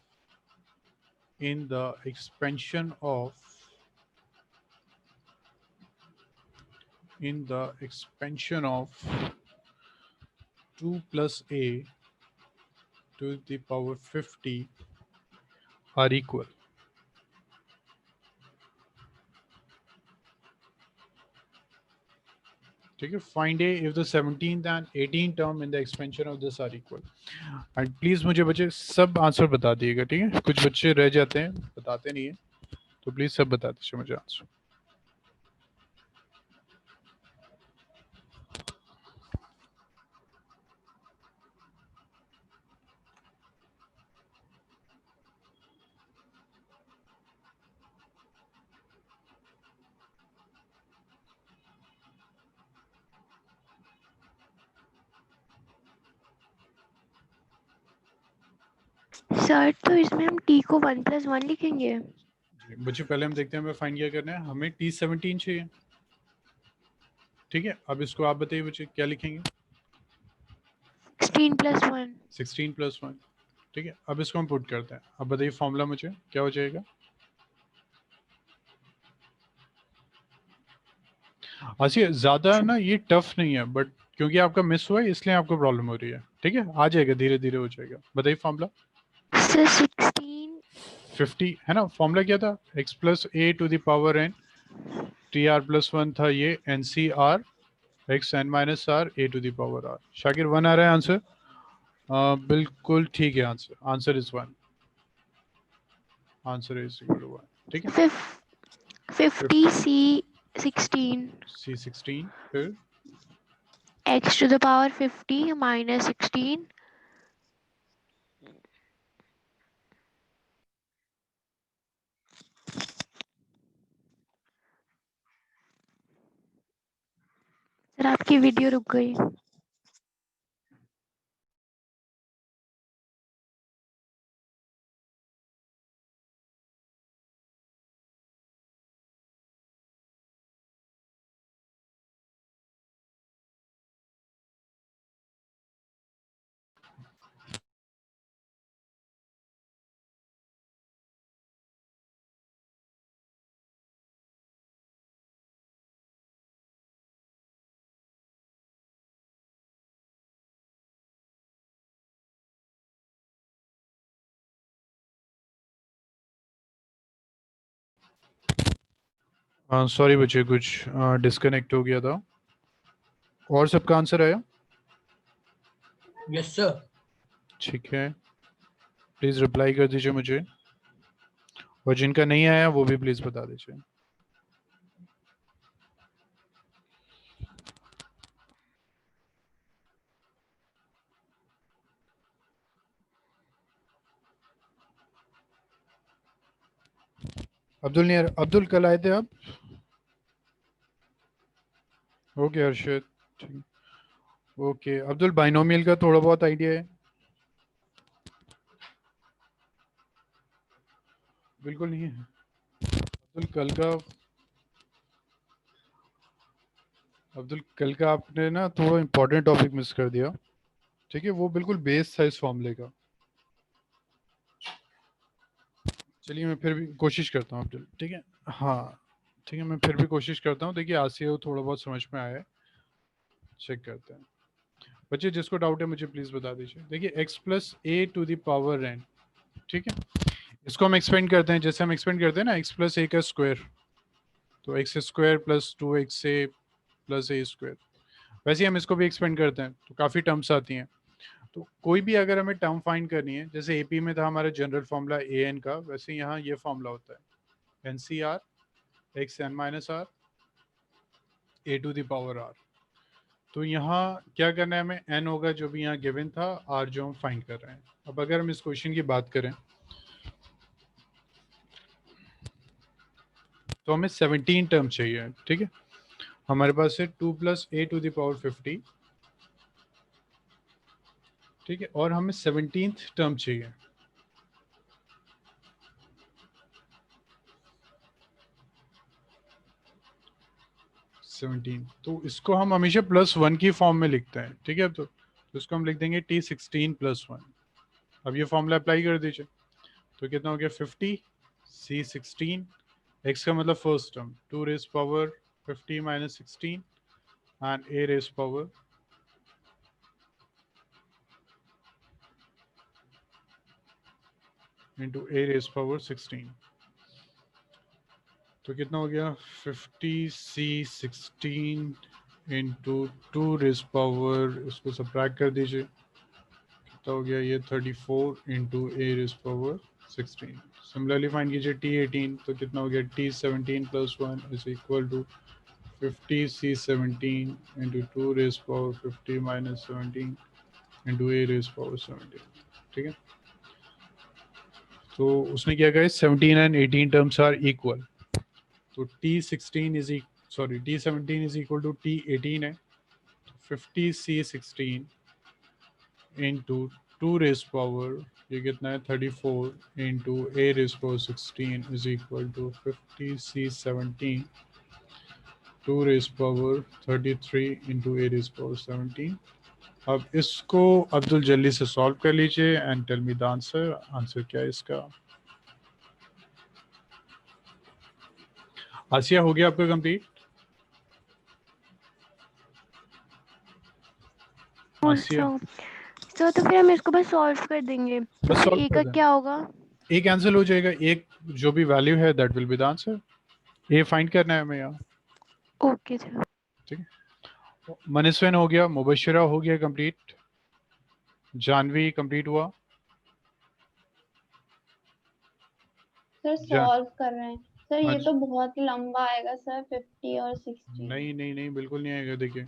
2 plus a to the power 50 are equal। ठीक है, find a if the 17th and 18th term in the expansion of this are equal. And please मुझे बच्चे सब answer बता दिएगा, ठीक है? कुछ बच्चे रह जाते हैं, बताते नहीं है, तो प्लीज सब बता दीजिए मुझे आंसर। सर तो इसमें हम t को 1 + 1 लिखेंगे। बच्चे पहले हम देखते हैं हमें फाइंड क्या करना है। हमें t17 चाहिए, ठीक है? अब इसको आप बताइए बच्चे क्या लिखेंगे? 16 + 1। 16 + 1, ठीक है। अब इसको हम पुट करते हैं। अब बताइए फॉर्मूला मुझे क्या हो जाएगा? आसिया ज्यादा ना ये टफ नहीं है, बट क्योंकि आपका मिस हुआ है इसलिए आपको प्रॉब्लम हो रही है, ठीक है? आ जाएगा, धीरे धीरे हो जाएगा। बताइए फॉर्मूला। सर 16 50 है ना? फॉर्मूला क्या था? x plus a to the power n, tr plus 1 था ये, ncr x n minus r a to the power r। Shakir 1 आ रहा है आंसर? बिल्कुल ठीक है, answer is 1। Answer is equal to 1, ठीक है। 50 c16 c16 फिर x to the power 50 minus 16 sir आपकी वीडियो रुक गई। सॉरी बच्चे, कुछ डिस्कनेक्ट हो गया था। और सबका आंसर आया? Yes sir. ठीक है, प्लीज रिप्लाई कर दीजिए मुझे, और जिनका नहीं आया वो भी प्लीज बता दीजिए। अब्दुल नहीं अब्दुल कल आए थे आप? ओके हर्षित, ठीक। ओके अब्दुल, बाइनोमियल का थोड़ा बहुत आइडिया है? बिल्कुल नहीं है अब्दुल कल का आपने ना थोड़ा इंपॉर्टेंट टॉपिक मिस कर दिया, ठीक है? वो बिल्कुल बेस था इस फॉर्मूले का। चलिए मैं फिर भी कोशिश करता हूँ अब्दुल, ठीक है? हाँ ठीक है, मैं फिर भी कोशिश करता हूँ। देखिए आसिया को थोड़ा बहुत समझ में आया है, चेक करते हैं। बच्चे जिसको डाउट है मुझे प्लीज बता दीजिए। देखिए x plus A to the power n, ठीक है? इसको हम एक्सपेंड करते हैं, जैसे हम एक्सपेंड करते हैं ना x प्लस ए का स्क्वायर, तो X square plus 2xa plus A square, वैसे ही हम इसको भी एक्सपेंड करते हैं तो काफ़ी टर्म्स आती हैं। तो कोई भी अगर हमें टर्म फाइंड करनी है, जैसे एपी में था हमारा जनरल फॉर्मूला ए एन का, वैसे यहाँ ये फॉर्मूला होता है N C R x n minus R A to the power r. तो यहाँ क्या करना है हमें, एन होगा जो भी यहाँ गिवन था, आर जो हम फाइंड कर रहे हैं। अब अगर हम इस क्वेश्चन की बात करें तो हमें 17 टर्म चाहिए, ठीक है? हमारे पास है 2 plus A to the power 50, ठीक है? और हमें 17th टर्म चाहिए। तो इसको हम हमेशा +1 की फॉर्म में लिखते हैं, ठीक है? तो इसको हम लिख देंगे t16 + 1। अब ये फॉर्मूला अप्लाई कर दीजिए, तो कितना हो गया 50 c16, x का मतलब first term 2 raise power 50 minus 16 and a raise power into a raise power 16। तो कितना हो गया 50 c16 इंटू 2 रेज पावर, इसको सब्ट्रैक्ट कर दीजिए, कितना हो गया ये 34 into a raise power 16। Similarly find कीजिए t18, तो कितना हो गया t17 + 1 is equal to 50 c17 into 2 raise power 50 minus 17 into a raise power 17, ठीक है? तो उसने क्या कहा 17 एंड 18 टर्म्स आर इक्वल, तो t16 is sorry t17 is equal to t18 है, 50 c16 इंटू 2 रेज पावर, ये कितना है 34 into a raise power 16 is equal to 50 c17 2 raise power 33 into a raise power 17। अब इसको अब्दुल जल्दी से सॉल्व कर लीजिए and tell me the answer. Answer क्या है इसका? आसिया हो गया आपका कंप्लीट? आसिया सर तो फिर हम इसको बस सॉल्व कर देंगे, तो बस फिर सॉल्व ए कर का दें, क्या होगा? ए कैंसिल हो जाएगा, एक जो भी वैल्यू है that will be the answer. A find करना है हमें यहाँ, ओके सर। ठीक है? मनीषवन हो गया, मुबशिरा हो गया कंप्लीट, जानवी कंप्लीट हुआ। सर सॉल्व कर रहे हैं सर, ये अच्छा। तो बहुत लंबा आएगा सर, 50 और 60। नहीं नहीं नहीं बिल्कुल नहीं आएगा। देखिए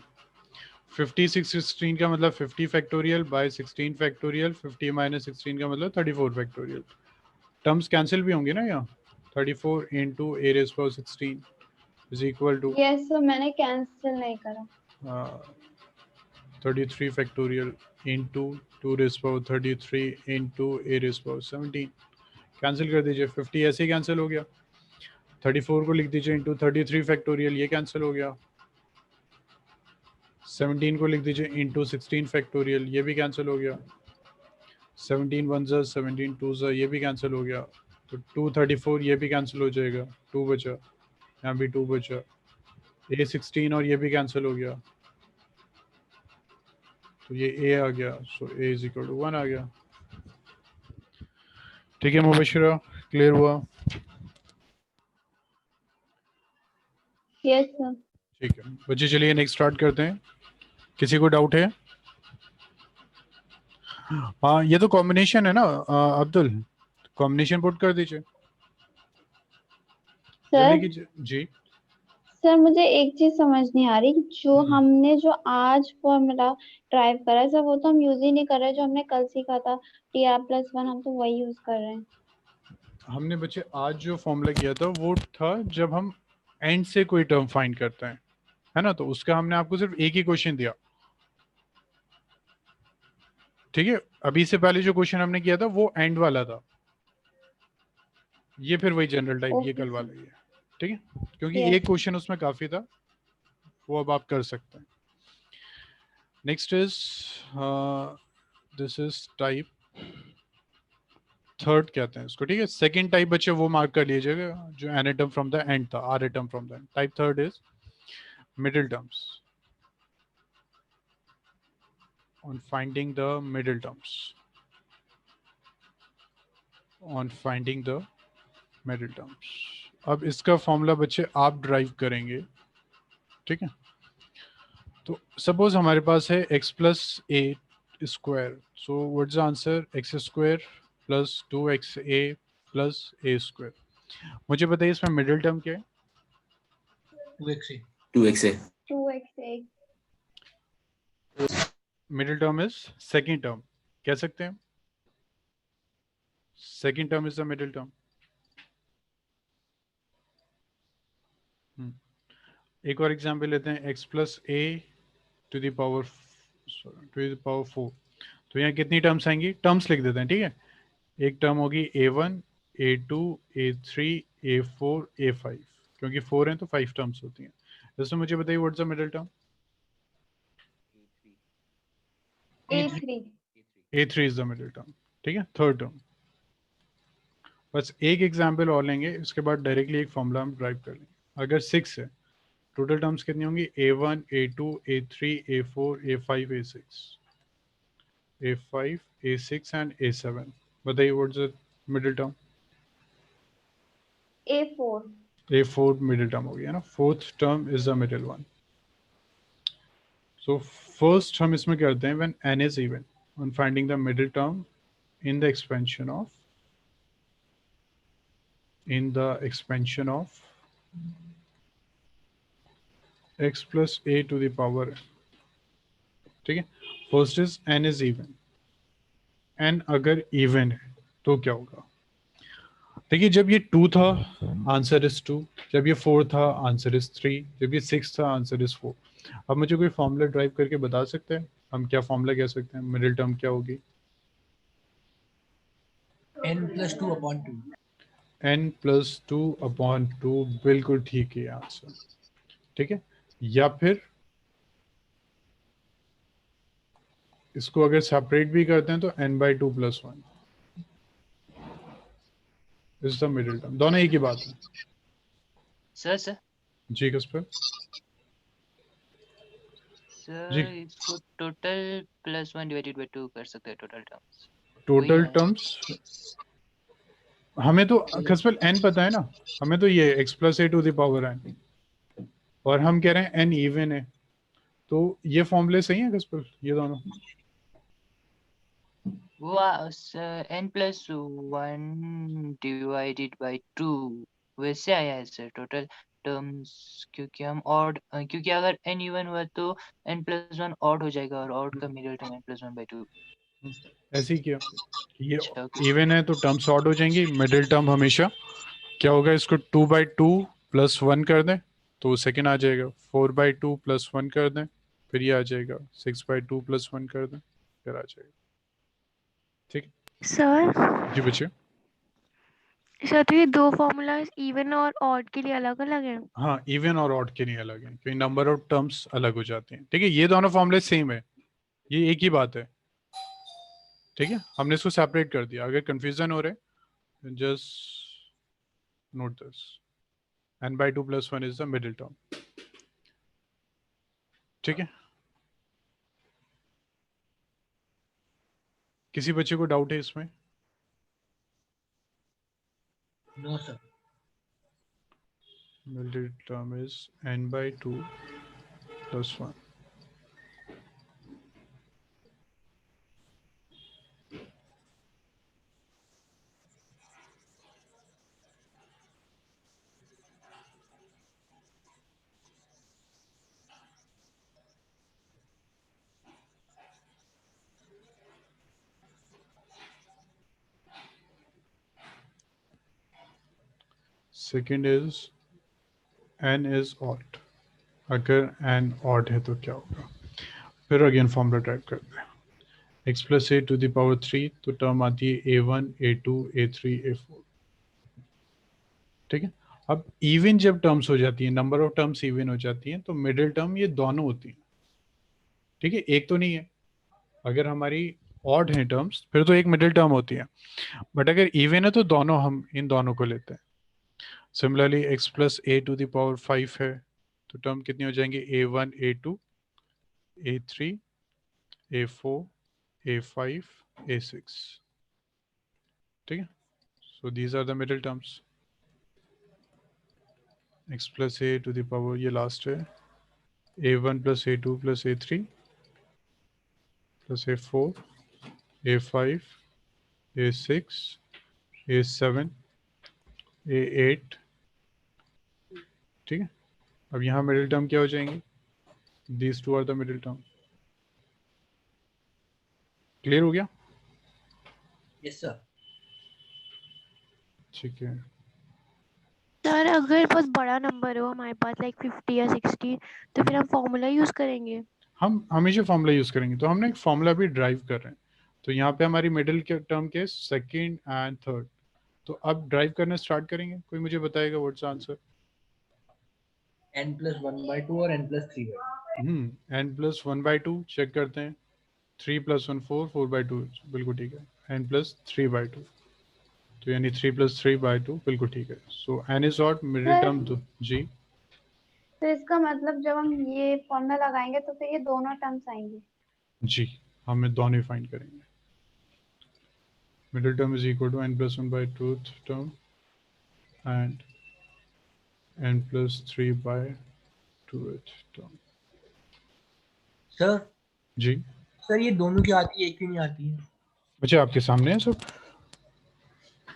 50 16 का मतलब 50 फैक्टोरियल बाय 16 फैक्टोरियल, 50 माइनस 16 का मतलब 34 फैक्टोरियल। टर्म्स कैंसिल भी होंगे ना यहाँ, 34 into A raise power 16 is equal to yes sir, मैंने कैंसिल नहीं करा। 33 factorial into 2 raise power 33 into A raise power 17। Cancel कर दीजिए, 50 ऐसे ही कैंसिल हो गया। 34 को लिख दीजिए इंटू 33 फैक्टोरियल, ये कैंसिल हो गया। 17 को लिख दीजिए इंटू 16 फैक्टोरियल, ये भी कैंसिल हो गया। 17 1 ज़ा 17 2 ज़ा, ये भी कैंसिल हो गया। तो 234 ये भी कैंसिल हो जाएगा, 2 बचा, यहाँ भी 2 बचा। ए 16 और ये भी कैंसिल हो गया, तो ये ए आ गया, सो ए इज इक्वल टू 1 आ गया। ठीक है मुबशिरा, क्लियर हुआ? Yes sir. ठीक है बच्चे, चलिए नेक्स्ट स्टार्ट करते हैं। किसी को डाउट है? हाँ ये तो कॉम्बिनेशन है ना अब्दुल, कॉम्बिनेशन पुट कर दीजिए सर जल्दी कीजिए जी। सर मुझे एक चीज समझ नहीं आ रही, जो हमने जो आज फॉर्मूला ड्राइव करा है सर, वो तो हम यूज ही नहीं कर रहे, जो हमने कल सीखा था TR+1, हम तो वही यूज कर रहे हैं। हमने बच्चे आज जो फॉर्मूला किया था वो था जब हम एंड से कोई टर्म फाइंड करते हैं, है ना, तो उसका हमने आपको सिर्फ एक ही क्वेश्चन दिया, ठीक है। अभी से पहले जो क्वेश्चन हमने किया था वो एंड वाला था, ये फिर वही जनरल टाइप, ये ओके कल वाला सर। ही है, ठीक है, क्योंकि यस एक क्वेश्चन उसमें काफी था, वो अब आप कर सकते हैं। Next is this is type third कहते हैं इसको, ठीक है। सेकंड टाइप बच्चे वो मार्क कर लीजिएगा जो N term from the end था, R term from the end. Type third is middle terms, on finding the middle terms, on finding the middle terms। अब इसका फॉर्मूला बच्चे आप ड्राइव करेंगे, ठीक है। तो सपोज हमारे पास है x plus A square, so what's the answer, x square plus 2xa plus A square. मुझे बताइए इसमें मिडिल टर्म क्या है? 2xa 2xa 2x8 middle term is second term, कह सकते हैं second term is the middle term. एक और एग्जाम्पल लेते हैं, x plus A to the power 4। तो यहाँ कितनी टर्म्स आएंगी, टर्म्स लिख देते हैं, ठीक है। एक टर्म होगी a1 a2 a3 a4 a5, क्योंकि 4 हैं तो 5 टर्म्स होती हैं। दोस्तों मुझे बताइए what's the middle term? A3 a3 is the middle term, ठीक है, थर्ड टर्म। बस एक एग्जाम्पल और लेंगे, उसके बाद डायरेक्टली एक फॉर्मूला हम ड्राइव कर लेंगे। अगर 6 है, टोटल टर्म्स कितनी होंगी, a1 a2 a3 a4 a5 a6 a5 a6 and a7। बताइए what's the middle term? A4 a4 middle term हो गया ना, fourth term is the middle one. So first हम इसमें करते हैं when n is even, on finding the middle term in the expansion of x plus a to the power n, ठीक है। First is n is even, n अगर even है तो क्या होगा? देखिए जब ये 2 था आंसर इज 2, जब ये 4 था आंसर इज 3, जब ये 6 था आंसर इज 4। अब मुझे कोई फॉर्मूला ड्राइव करके बता सकते हैं हम क्या फॉर्मूला कह सकते हैं, मिडिल टर्म क्या होगी? n plus 2 upon 2 n plus 2 upon 2, बिल्कुल ठीक है आंसर, ठीक है। या फिर इसको अगर सेपरेट भी करते हैं तो n/2 plus 1 is the middle term. दोनों एक ही बात है। सर जी किस पर? जी इसको टोटल +1 डिवाइडेड बाय 2 कर सकते हैं, टोटल टर्म्स। टोटल है। टर्म्स हमें तो खसपल n पता है ना, हमें तो ये x plus A to the power n, और हम कह रहे हैं n इवन है, तो ये फॉर्मूले सही है खसपल, ये दोनों? वो n+1 डिवाइडेड बाय 2 वैसे आया है सर टोटल टर्म्स, क्योंकि हम ऑड, क्योंकि अगर n इवन हुआ तो n+1 ऑड हो जाएगा, और ऑड का मिडिल टर्म n+1/2। ऐसे ही किया, ये अच्छा ओके। इवन है तो टर्म्स ऑड हो जाएंगी, मिडिल टर्म हमेशा क्या होगा, इसको 2/2 प्लस 1 कर दें तो सेकेंड आ जाएगा, 4/2 प्लस 1 कर दें फिर ये आ जाएगा, 6/2 प्लस 1 कर दें फिर आ जाएगा, ठीक। सर जी बच्चे। सर तो ये दो फॉर्मूलाज इवन और ऑड के लिए अलग अलग हैं। हाँ इवन और ऑड के नहीं अलग है, क्योंकि नंबर ऑफ टर्म्स अलग हो जाते हैं, ठीक है। ये दोनों फॉर्मूले सेम है, ये एक ही बात है, ठीक है। हमने इसको सेपरेट कर दिया, अगर कंफ्यूजन हो रहा है just note this, n/2 plus 1 is the middle term, ठीक है। किसी बच्चे को डाउट है इसमें? No sir. Middle term is n/2 plus 1। Second is n is odd, अगर n ऑड है तो क्या होगा। फिर अगेन फॉर्मूला ड्राइव करते हैं, x plus A to the power 3, तो टर्म आती है a1 a2 a3 a4, ठीक है। अब इवन जब टर्म्स हो जाती है, नंबर ऑफ टर्म्स इवन हो जाती हैं, तो मिडिल टर्म ये दोनों होती हैं, ठीक है, एक तो नहीं है। अगर हमारी ऑड है टर्म्स फिर तो एक मिडिल टर्म होती है, बट अगर इवन है तो दोनों, हम इन दोनों को लेते हैं। Similarly x plus A to the power 5 है, तो टर्म कितनी हो जाएंगी, a1 a2 a3 a4 a5 a6, ठीक है। So these are the middle terms. x plus A to the power, ये लास्ट है, a1 plus a2 plus a3 plus a4 a5 a6 a7 a8, ठीक है। अब यहाँ मिडिल टर्म क्या हो जाएंगे, these two are the middle term. Clear हो गया? Yes sir. ठीक है। सर अगर बहुत बड़ा नंबर हो हमारे पास लाइक 50 या 60, तो फिर हम फॉर्मूला यूज करेंगे। हम हमेशा फॉर्मूला यूज करेंगे, तो हमने एक फॉर्मूला भी ड्राइव कर रहे हैं, तो यहाँ पे हमारी मिडिल के टर्म के सेकंड एंड थर्ड, तो अब ड्राइव करना स्टार्ट करेंगे। कोई मुझे बताएगा व्हाट्स आंसर? n प्लस 1/2 और n plus 3/2। n plus 1/2 check करते हैं, 3 प्लस 1 4 4/2, बिल्कुल ठीक है। n प्लस 3/2, तो यानी 3 प्लस 3/2, बिल्कुल ठीक है। So n is odd, middle term ji. तो इसका मतलब जब हम ये फॉर्मूला लगाएंगे तो फिर ये दोनों टर्म्स आएंगे। जी, हमें दोनों ही फाइंड करेंगे। Middle term is equal to n plus 1/2 term and n plus 3/2 term. Sir जी सर ये दोनों की आती है, एक क्यों नहीं आती है? बच्चे आपके सामने है सब।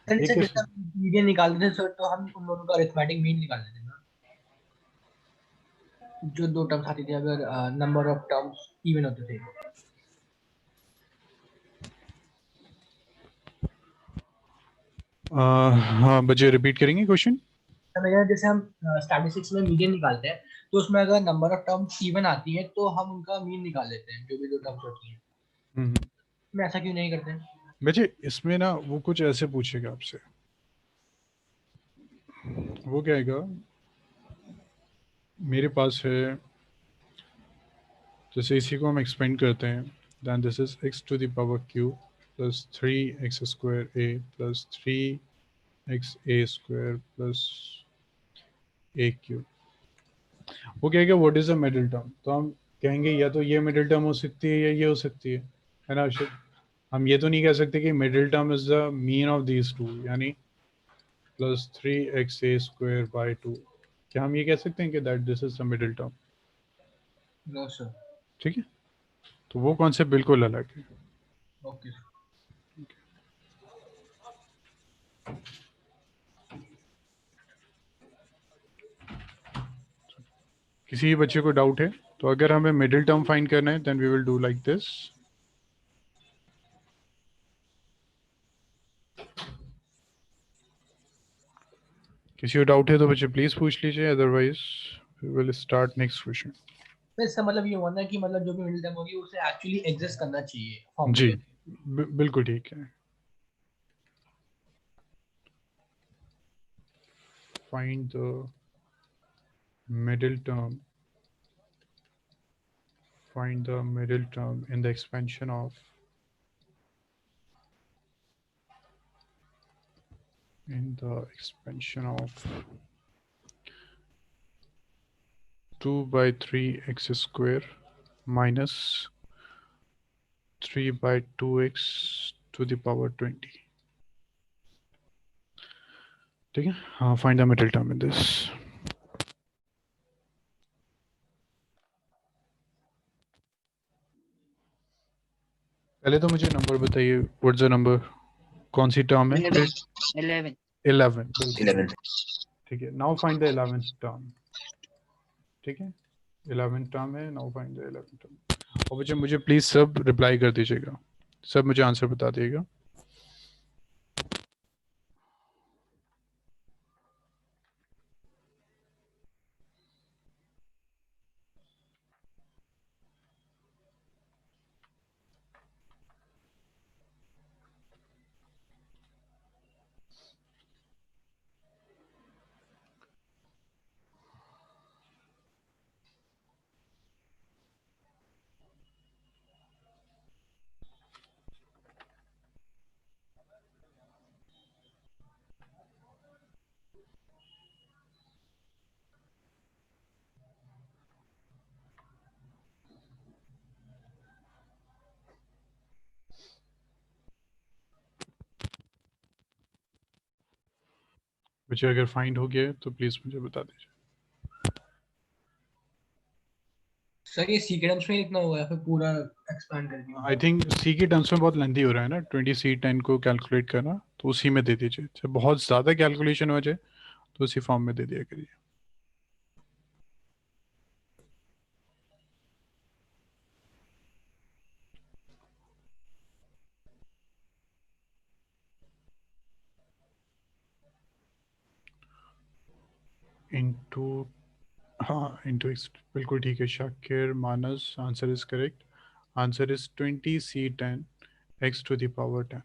सर एक जैसे मीडियन निकालते थे सर, तो हम उन दोनों का अरिथमेटिक मीन निकालते थे ना, जो दो टर्म्स आती थी अगर नंबर ऑफ टर्म्स इवन होते थे। हाँ बच्चे रिपीट करेंगे क्वेश्चन। जैसे हम स्टैटिस्टिक्स में मीडियन निकालते हैं, तो उसमें अगर नंबर ऑफ टर्म्स इवन आती है तो हम उनका मीन निकाल लेते हैं, जो भी दो टर्म्स होती हैं। मैं ऐसा क्यों नहीं करते? बच्चे इसमें ना वो कुछ ऐसे पूछेगा आपसे, वो कहेगा मेरे पास है, जैसे इसी को हम एक्सपेंड करते हैं, then this is x to the power q plus 3x square a plus 3x a square plus a cube। वो कहेगा what is the middle term, तो हम कहेंगे या तो ये मिडिल टर्म हो सकती है या ये हो सकती है ना अर्षद? हम ये तो नहीं कह सकते कि middle term is the mean of these two, यानी प्लस 3xa square by 2। क्या हम ये कह सकते हैं कि that this is the middle term? No sir. ठीक है, तो वो कॉन्सेप्ट बिल्कुल अलग है। ओके। किसी भी बच्चे को डाउट है तो अगर हमें मिडिल टर्म फाइंड करना है then we will do like this. किसी को डाउट है तो बच्चे प्लीज पूछ लीजिए, otherwise we will start next question. तो इसका मतलब ये होना है कि मतलब जो भी मिडिल टर्म होगी उसे एक्चुअली एग्जिस्ट करना चाहिए जी फॉर्मूले। बिल्कुल ठीक है। Find the middle term, find the middle term in the expansion of two by 3x square minus 3 by 2x to the power 20। ठीक है, हाँ find the middle term in this। पहले तो मुझे नंबर बताइए, व्हाट्स द नंबर, कौन सी term है? 11 11। ठीक है, now find the 11th term. ठीक है, 11th टर्म है, now find the 11th term. और बच्चे मुझे प्लीज सब रिप्लाई कर दीजिएगा, सब मुझे आंसर बता दीजिएगा। बच्चे अगर फाइंड हो गया तो प्लीज मुझे बता दीजिए। सर ये सी के टर्म्स में ही लिखना होगा या फिर पूरा एक्सपैंड कर दिया? आई थिंक सी के टर्म्स में बहुत लेंथी हो रहा है ना 20C10 को कैलकुलेट करना, तो उसी में दे दीजिए। जब बहुत ज़्यादा कैलकुलेशन हो जाए तो उसी फॉर्म में दे दिया करिए। इनटू, हाँ इनटू एक्स, बिल्कुल ठीक है Shakir Manas, answer is correct. Answer is 20C10 x⁻10।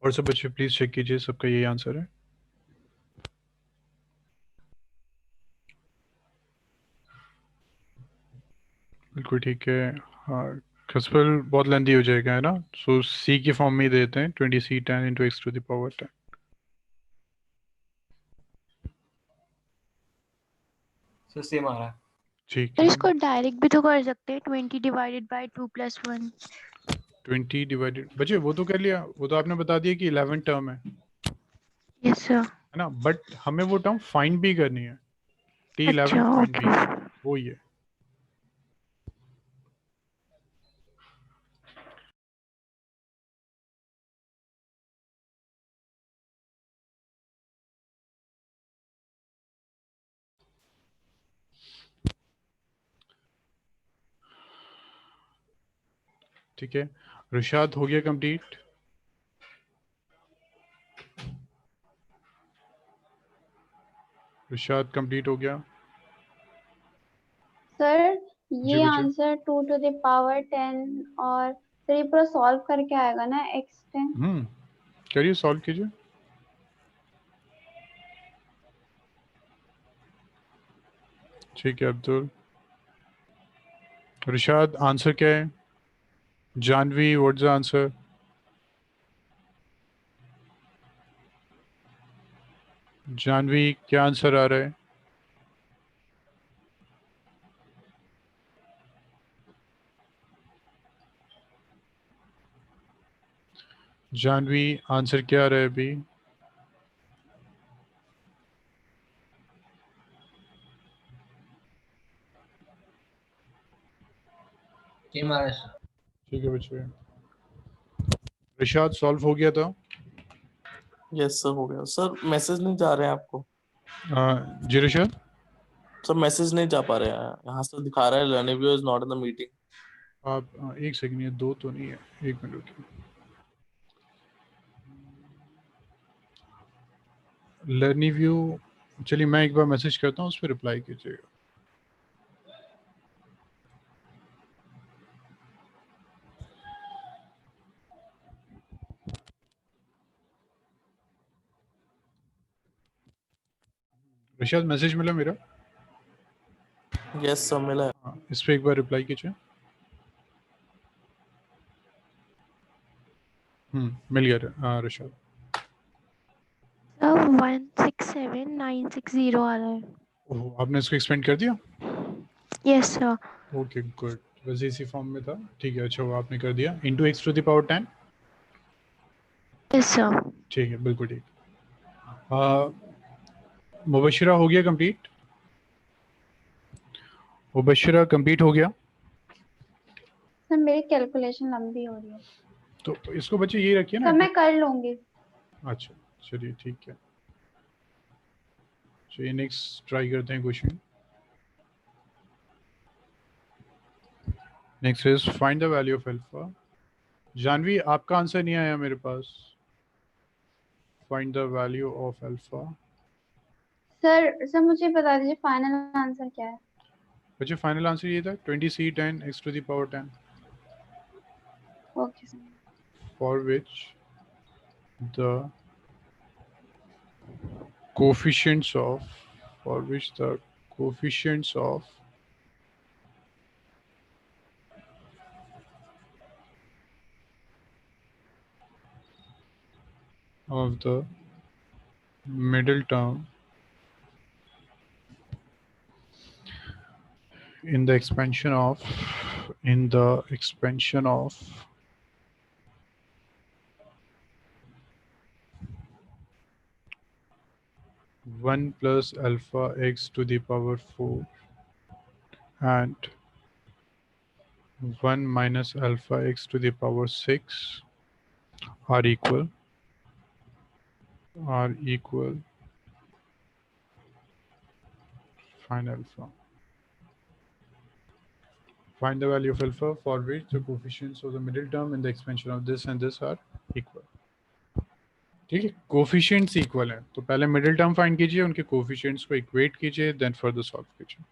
और सब बच्चे प्लीज चेक कीजिए, सबका यही आंसर है। बिल्कुल ठीक है। हाँ खसफल बहुत लेंदी हो जाएगा है ना, सो सी की फॉर्म में ही देते हैं 20C10 × x⁻10। सर सेम आ रहा है। ठीक तो है। इसको डायरेक्ट भी तो कर सकते हैं, 20 डिवाइडेड बाय 2 + 1। 20 डिवाइडेड, बच्चे वो तो कर लिया, वो तो आपने बता दिया कि 11 टर्म है यस सर। ना, बट हमें वो टर्म फाइंड भी करनी है, T11 अच्छा फाइंड भी, ओके। वो ही है। ठीक है, रुशाद हो गया कंप्लीट। रुशाद कंप्लीट हो गया। सर जी ये बच्चे। आंसर 2⁻10 और सर ये पूरा सॉल्व करके आएगा ना x10? करिए सॉल्व कीजिए। ठीक है अब्दुल। रुशाद आंसर क्या है? Jahnavi what's the answer? Jahnavi क्या आंसर आ रहा है? जानवी आंसर क्या आ रहा है अभी? सेम आ रहा है सर। ठीक है बच्चे। रुशाद सॉल्व हो गया था? यस सर हो गया सर। मैसेज नहीं जा रहे हैं आपको? जी रुशाद। सर मैसेज नहीं जा पा रहे हैं, यहाँ से दिखा रहा है learning is not in the meeting. आप एक सेकंड, ये 2 तो नहीं है, 1 मिनट रुकिए। लर्निंग व्यू, चलिए मैं एक बार मैसेज करता हूँ, उस पर रिप्लाई कीजिएगा। रुशाद मैसेज मिला मेरा? यस सर मिला है। हाँ, इस पर एक बार रिप्लाई कीजिए। मिल गया रुशाद। सर 167960 आ रहा है। ओह, आपने इसको एक्सपेंड कर दिया? Yes sir. ओके गुड, वैसे इसी फॉर्म में था। ठीक है, अच्छा वो आपने कर दिया इंटू x⁻10। Yes sir. ठीक है बिल्कुल ठीक। मुबशिरा हो गया कंप्लीट? मुबशिरा कंप्लीट हो गया? सर मेरी कैलकुलेशन लंबी हो रही है। तो इसको बच्चे यही रखिए ना। सर मैं कर लूंगी। अच्छा चलिए ठीक है, चलिए नेक्स्ट ट्राई करते हैं question. Next is find the value of alpha. Janvi आपका आंसर नहीं आया मेरे पास। Find the value of alpha. Sir मुझे बता दीजिए फाइनल आंसर क्या है? बच्चे फाइनल आंसर ये था 20C10 x⁻10, okay sir. for which the coefficients of the middle term in the expansion of 1 plus alpha x to the power 4 and 1 minus alpha x to the power 6 are equal find alpha. Find the value of alpha for which the coefficients of the middle term in the expansion of this and this are equal. ठीक है, coefficients equal हैं तो पहले middle term find कीजिए, उनके coefficients को equate कीजिए, then further solve कीजिए.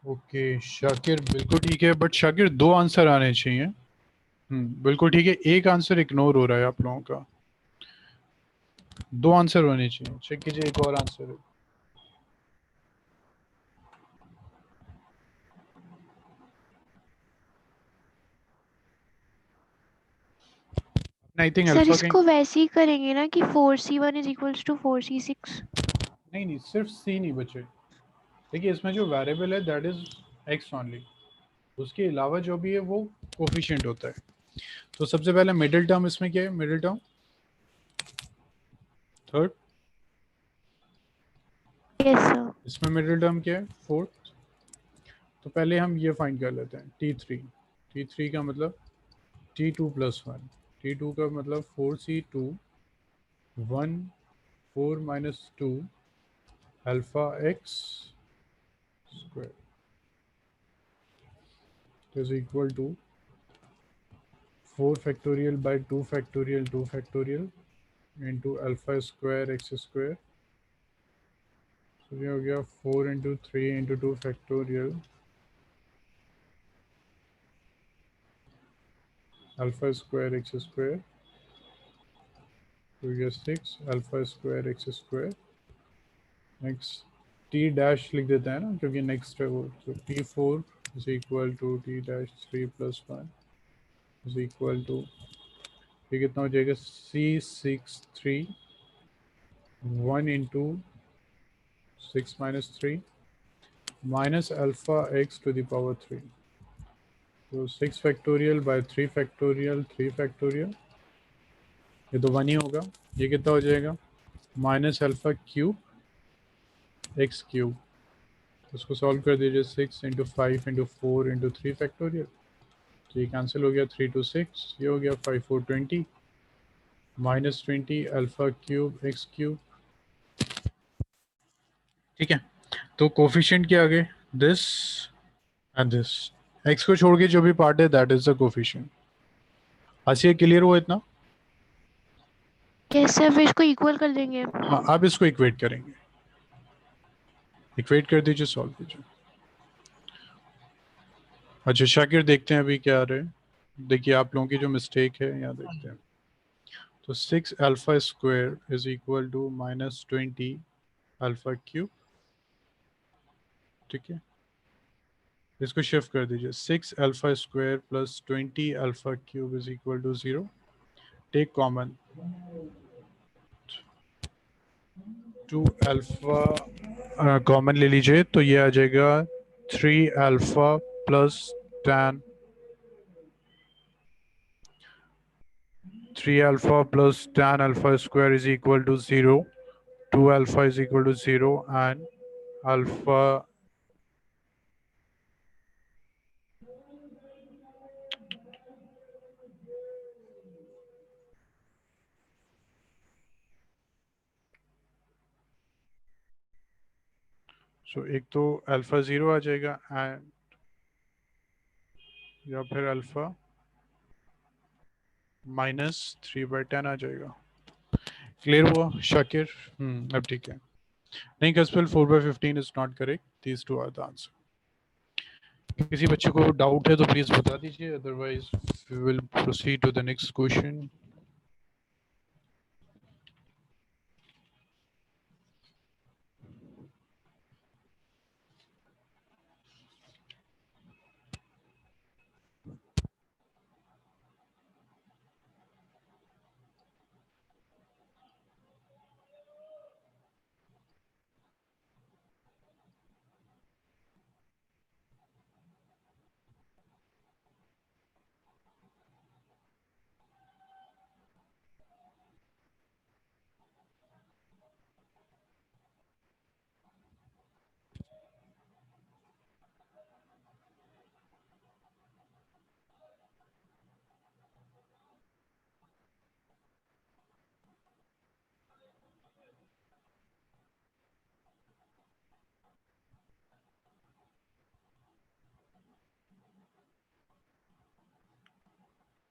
ओके शाकिर, बिल्कुल ठीक है, बट शाकिर 2 आंसर आने चाहिए. बिल्कुल ठीक है, एक आंसर इग्नोर हो रहा है आप लोगों का. 2 आंसर होने चाहिए. चेक कीजिए, एक और आंसर है. आई थिंक सर अल्फा इसको वैसे ही करेंगे ना कि 4c1 is equals to 4c6. नहीं सिर्फ सी नहीं बचे. देखिए इसमें जो वेरिएबल है दैट इज एक्स ओनली, उसके अलावा जो भी है वो कोफिशिएंट होता है. तो सबसे पहले मिडिल टर्म इसमें क्या है, middle term third. Yes sir. इसमें मिडिल टर्म क्या है, फोर्थ. तो पहले हम ये फाइंड कर लेते हैं T3 का मतलब T2 प्लस 1. T2 का मतलब 4C2 1 4 minus 2 alpha x square is equal to 4 factorial by 2 factorial into alpha square x square. तो ये हो गया 4 into 3 into 2 factorial alpha square x square. तो ये 6 alpha square x square. Next T dash लिख देते हैं ना क्योंकि नेक्स्ट है वो. तो T4 is equal to T dash 3 plus 1 is equal to ये कितना हो जाएगा C6 3 1 into 6 minus 3 minus alpha x to the power 3. तो 6 फैक्टोरियल बाय 3 फैक्टोरियल ये तो 1 ही होगा. ये कितना हो जाएगा minus alpha cube x cube. उसको सॉल्व कर दीजिए 6 इंटू 5 इंटू 4 इंटू 3 फैक्टोरियल. तो ये कैंसिल हो गया 3 to 6. ये हो गया 5 4 20 minus 20 alpha cube x cube. ठीक है, तो कोफिशिएंट के आगे दिस एंड दिस, एक्स को छोड़ के जो भी पार्ट है that is the coefficient. Asiya clear हुआ इतना? यस सर, फिर इसको इक्वल कर देंगे. हाँ, आप इसको इक्वेट करेंगे. इक्वेट कर दीजिए, सॉल्व कीजिए. अच्छा शाकिर, देखते हैं अभी क्या आ रहा है. देखिए आप लोगों की जो मिस्टेक है यहाँ देखते हैं. तो 6 alpha square is equal to minus 20 alpha cube. ठीक है, इसको शिफ्ट कर दीजिए. 6 alpha square plus 20 alpha cube is equal to 0. Take common 2 alpha common ले लीजिए, तो ये आ जाएगा 3 alpha plus tan 3 alpha plus tan alpha square is equal to 0. 2 alpha is equal to 0 and alpha सो एक तो अल्फा 0 आ जाएगा एंड या फिर अल्फा -3/10 आ जाएगा। क्लियर हुआ शाकिर? अब ठीक है। नहीं कस्पल 4/15 is not correct, these two are the answer. किसी बच्चे को डाउट है तो प्लीज बता दीजिए, otherwise we will proceed to the next question.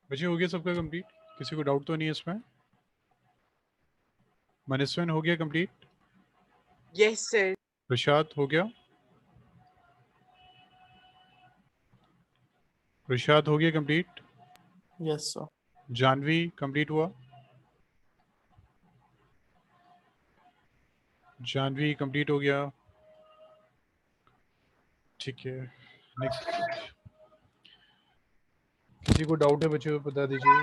बच्चे हो गया सबका कंप्लीट? किसी को डाउट तो नहीं है इसमें? मनस्विन हो गया कंप्लीट? Yes sir. रुशाद हो गया? रुशाद हो गया complete? Yes sir. Jahnavi complete हुआ? जानवी कंप्लीट हो गया? ठीक है नेक्स्ट। किसी को डाउट है बच्चों को बता दीजिए।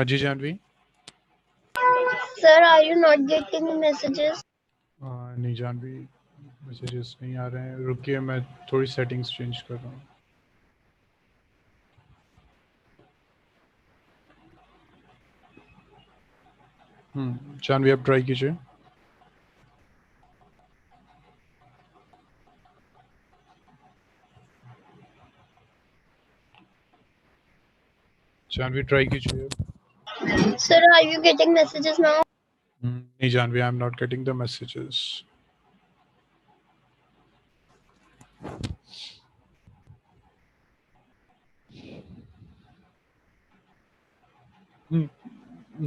जी Janvi. Sir, are you not getting messages? नहीं जानवी मैसेजेस नहीं आ रहे हैं, रुकिए मैं थोड़ी सेटिंग्स चेंज कर रहा हूँ। जानवी आप ट्राई कीजिए। जानवी ट्राई कीजिए। Sir, are you getting messages now? नहीं Jahnavi I am not getting the messages.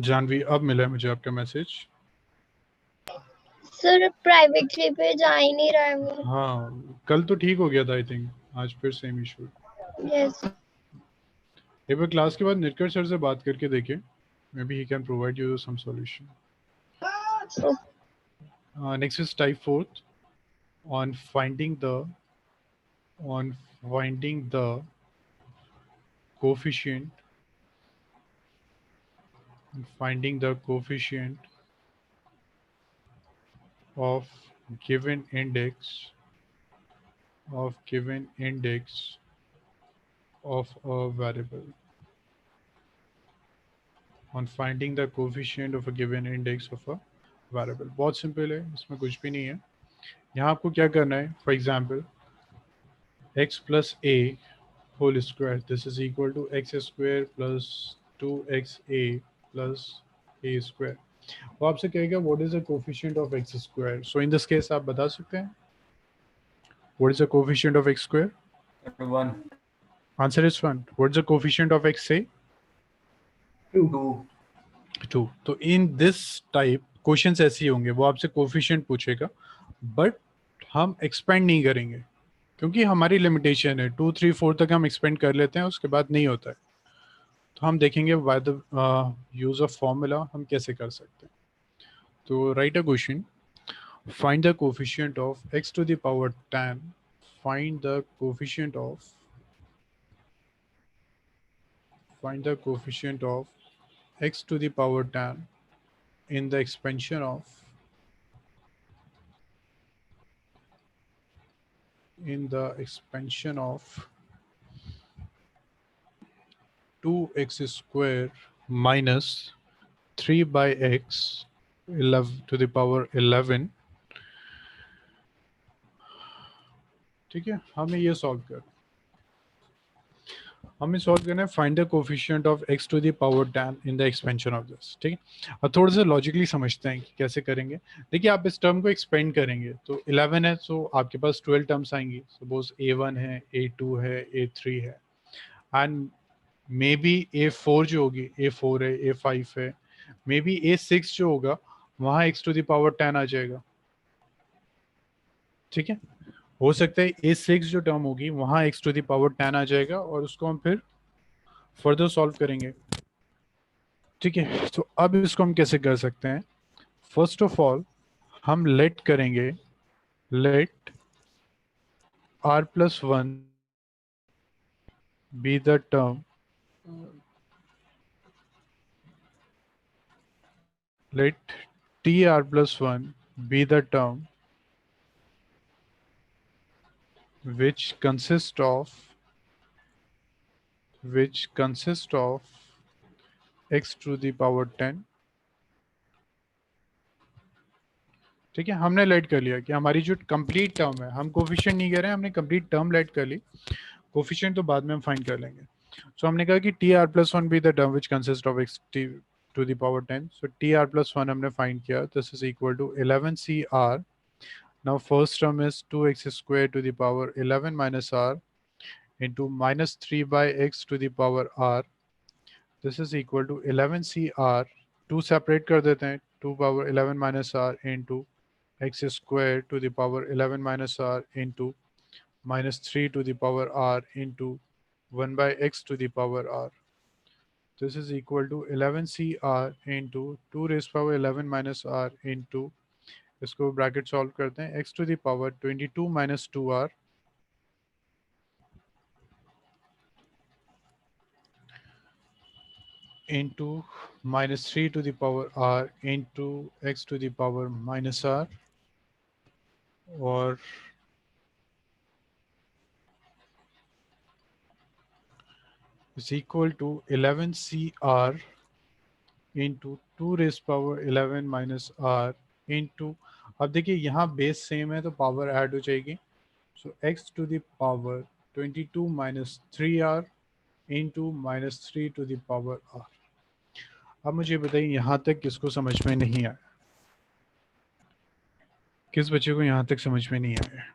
Jahnavi अब मिला है मुझे आपका मैसेज। Sir, private tree पे जा ही नहीं रहा है वो। हाँ कल तो ठीक हो गया था आई थिंक, आज फिर सेम इशू। Yes. एक बार क्लास के बाद निरकर सर से बात करके देखें, maybe he can provide you some solution. Next is type 4 on finding the coefficient of given index of a variable, on finding the coefficient of a given index of a variable। बहुत simple है, इसमें कुछ भी नहीं है। यहाँ आपको क्या करना है, for example x plus a whole square, this is equal to x square plus 2xa plus a square। वो आपसे कहेगा what is the coefficient of x square, so in this case आप बता सकते हैं what is the coefficient of x square? 1. Answer is 1. What is the coefficient of x say? 2। तो in this type questions ऐसे ही होंगे, वो आपसे coefficient पूछेगा बट हम एक्सपेंड नहीं करेंगे क्योंकि हमारी लिमिटेशन है 2 3 4 तक हम एक्सपेंड कर लेते हैं, उसके बाद नहीं होता है। तो हम देखेंगे by the use of formula हम कैसे कर सकते हैं। तो right a question, find the coefficient of x to the power 10, find the coefficient of x to the power 10 in the expansion of 2x square minus 3 by x 11 to the power 11। ठीक है, हमें ये solve कर। हमें solve करना है find the coefficient of x to the power 10 in the expansion of this, ठीक है। अब थोड़ा सा लॉजिकली समझते हैं कि कैसे करेंगे। देखिए आप इस टर्म को एक्सपेंड करेंगे तो 11 है, तो आपके पास 12 टर्म्स आएंगी। सपोज a1 है, a2 है, a3 है, एंड मे बी a4 जो होगी, a4 है, a5 है, मे बी a6 जो होगा वहाँ x टू द पावर 10 आ जाएगा, ठीक है। हो सकता है a6 जो टर्म होगी वहाँ x टू द पावर 10 आ जाएगा, और उसको हम फिर फर्दर सॉल्व करेंगे, ठीक है। तो अब इसको हम कैसे कर सकते हैं? फर्स्ट ऑफ ऑल हम लेट करेंगे, let r plus 1 be the term, let tr plus 1 be the term which consists of x to the power 10, ठीक है। हमने लेट कर लिया कि हमारी जो कंप्लीट टर्म है, हम कोफिशिएंट नहीं कर रहे हैं, हमने कंप्लीट टर्म लेट कर ली, कोफिशिएंट तो बाद में हम फाइंड कर लेंगे। सो हमने कहा कि tr plus 1 be the term which consists of x to the power 10, so tr plus 1 हमने फाइंड किया, this is equal to 11cr. Now first term is 2x squared to the power 11 minus r into minus 3 by x to the power r. This is equal to 11cr. 2 separate कर देते हैं, 2 power 11 minus r into x squared to the power 11 minus r into minus 3 to the power r into 1 by x to the power r. This is equal to 11cr into 2 raised power 11 minus r into, इसको bracket solve करते हैं, x to the power 22 minus 2r into minus 3 to the power r into x to the power minus r, और is equal to 11cr into 2 raised power 11 minus r into, अब देखिए यहाँ base same है तो power add हो जाएगी, सो x to the power 22 minus 3r into minus 3 to the power r. अब मुझे बताइए यहाँ तक किसको समझ में नहीं आया? किस बच्चे को यहाँ तक समझ में नहीं आया?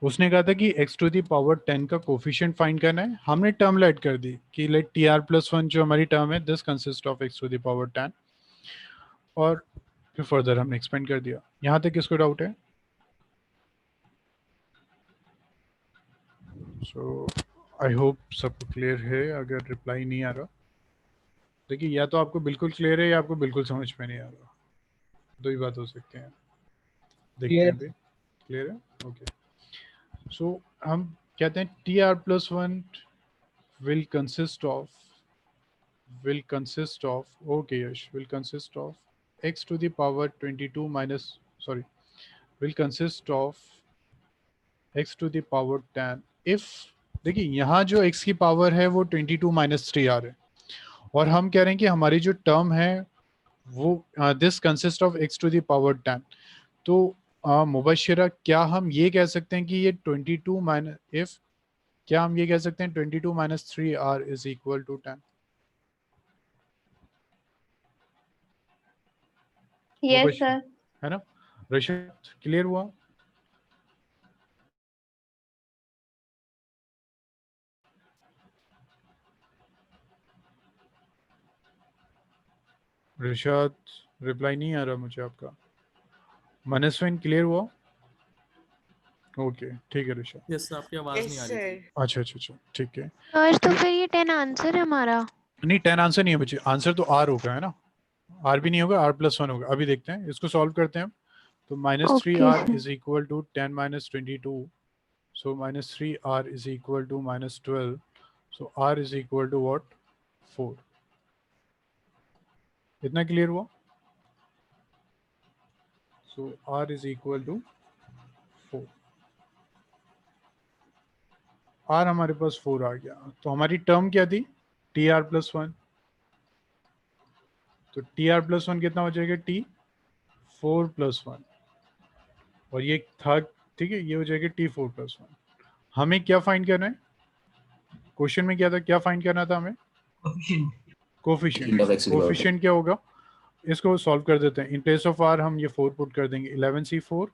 उसने कहा था कि x टू दी पावर 10 का कोफिशिएंट फाइंड करना है, हमने टर्म लेट कर दी कि लेट tr प्लस 1 जो हमारी टर्म है this consist of x to the power 10, और फिर फर्दर हमने एक्सपेंड कर दिया। यहाँ तक किसको डाउट है? सो आई होप सबको क्लियर है। अगर रिप्लाई नहीं आ रहा, देखिए या तो आपको बिल्कुल क्लियर है या आपको बिल्कुल समझ में नहीं आ रहा, दो ही बात हो सकते हैं। देखते हैं भी क्लियर है, ओके। सो हम कहते हैं tr plus 1 will consist of okay Yash, will consist of x to the power 22 minus, sorry, will consist of x to the power 10 if, देखिए यहाँ जो x की पावर है वो 22 माइनस 3r है, और हम कह रहे हैं कि हमारी जो टर्म है वो this consist of x to the power 10। तो मुबशिरा, क्या हम ये कह सकते हैं कि ये 22 माइनस, इफ क्या हम ये कह सकते हैं 22 minus 3r is equal to 10? Yes sir. है ना? रशद क्लियर हुआ? रिशाद रिप्लाई नहीं आ रहा मुझे आपका। मनस्विन क्लियर हुआ? ओके ठीक है रिशाद। यस सर, आपकी आवाज नहीं आ रही थी। अच्छा अच्छा अच्छा ठीक है सर तो फिर ये 10 आंसर है हमारा? नहीं 10 आंसर नहीं है बच्चे, आंसर तो आर होगा, है ना? आर भी नहीं होगा, आर प्लस 1 होगा। अभी देखते हैं, इसको सॉल्व करते हैं हम। तो minus 3r is equal to 10 minus 22, so minus 3r is equal to minus 12, so r is equal to what? 4। इतना क्लियर हुआ? So r is equal to 4, r हमारे पास 4 आ गया। तो हमारी टर्म क्या थी? tr प्लस 1, तो tr प्लस 1 कितना हो जाएगा? t 4 प्लस 1, और ये था, ठीक है, ये हो जाएगा t 4 प्लस 1। हमें क्या फाइंड करना है? क्वेश्चन में क्या था, क्या फाइंड करना था हमें? Coefficient of x to the power 10. Coefficient क्या होगा? इसको सॉल्व कर देते हैं. इन प्लेस ऑफ r हम ये 4 पुट कर देंगे. 11c4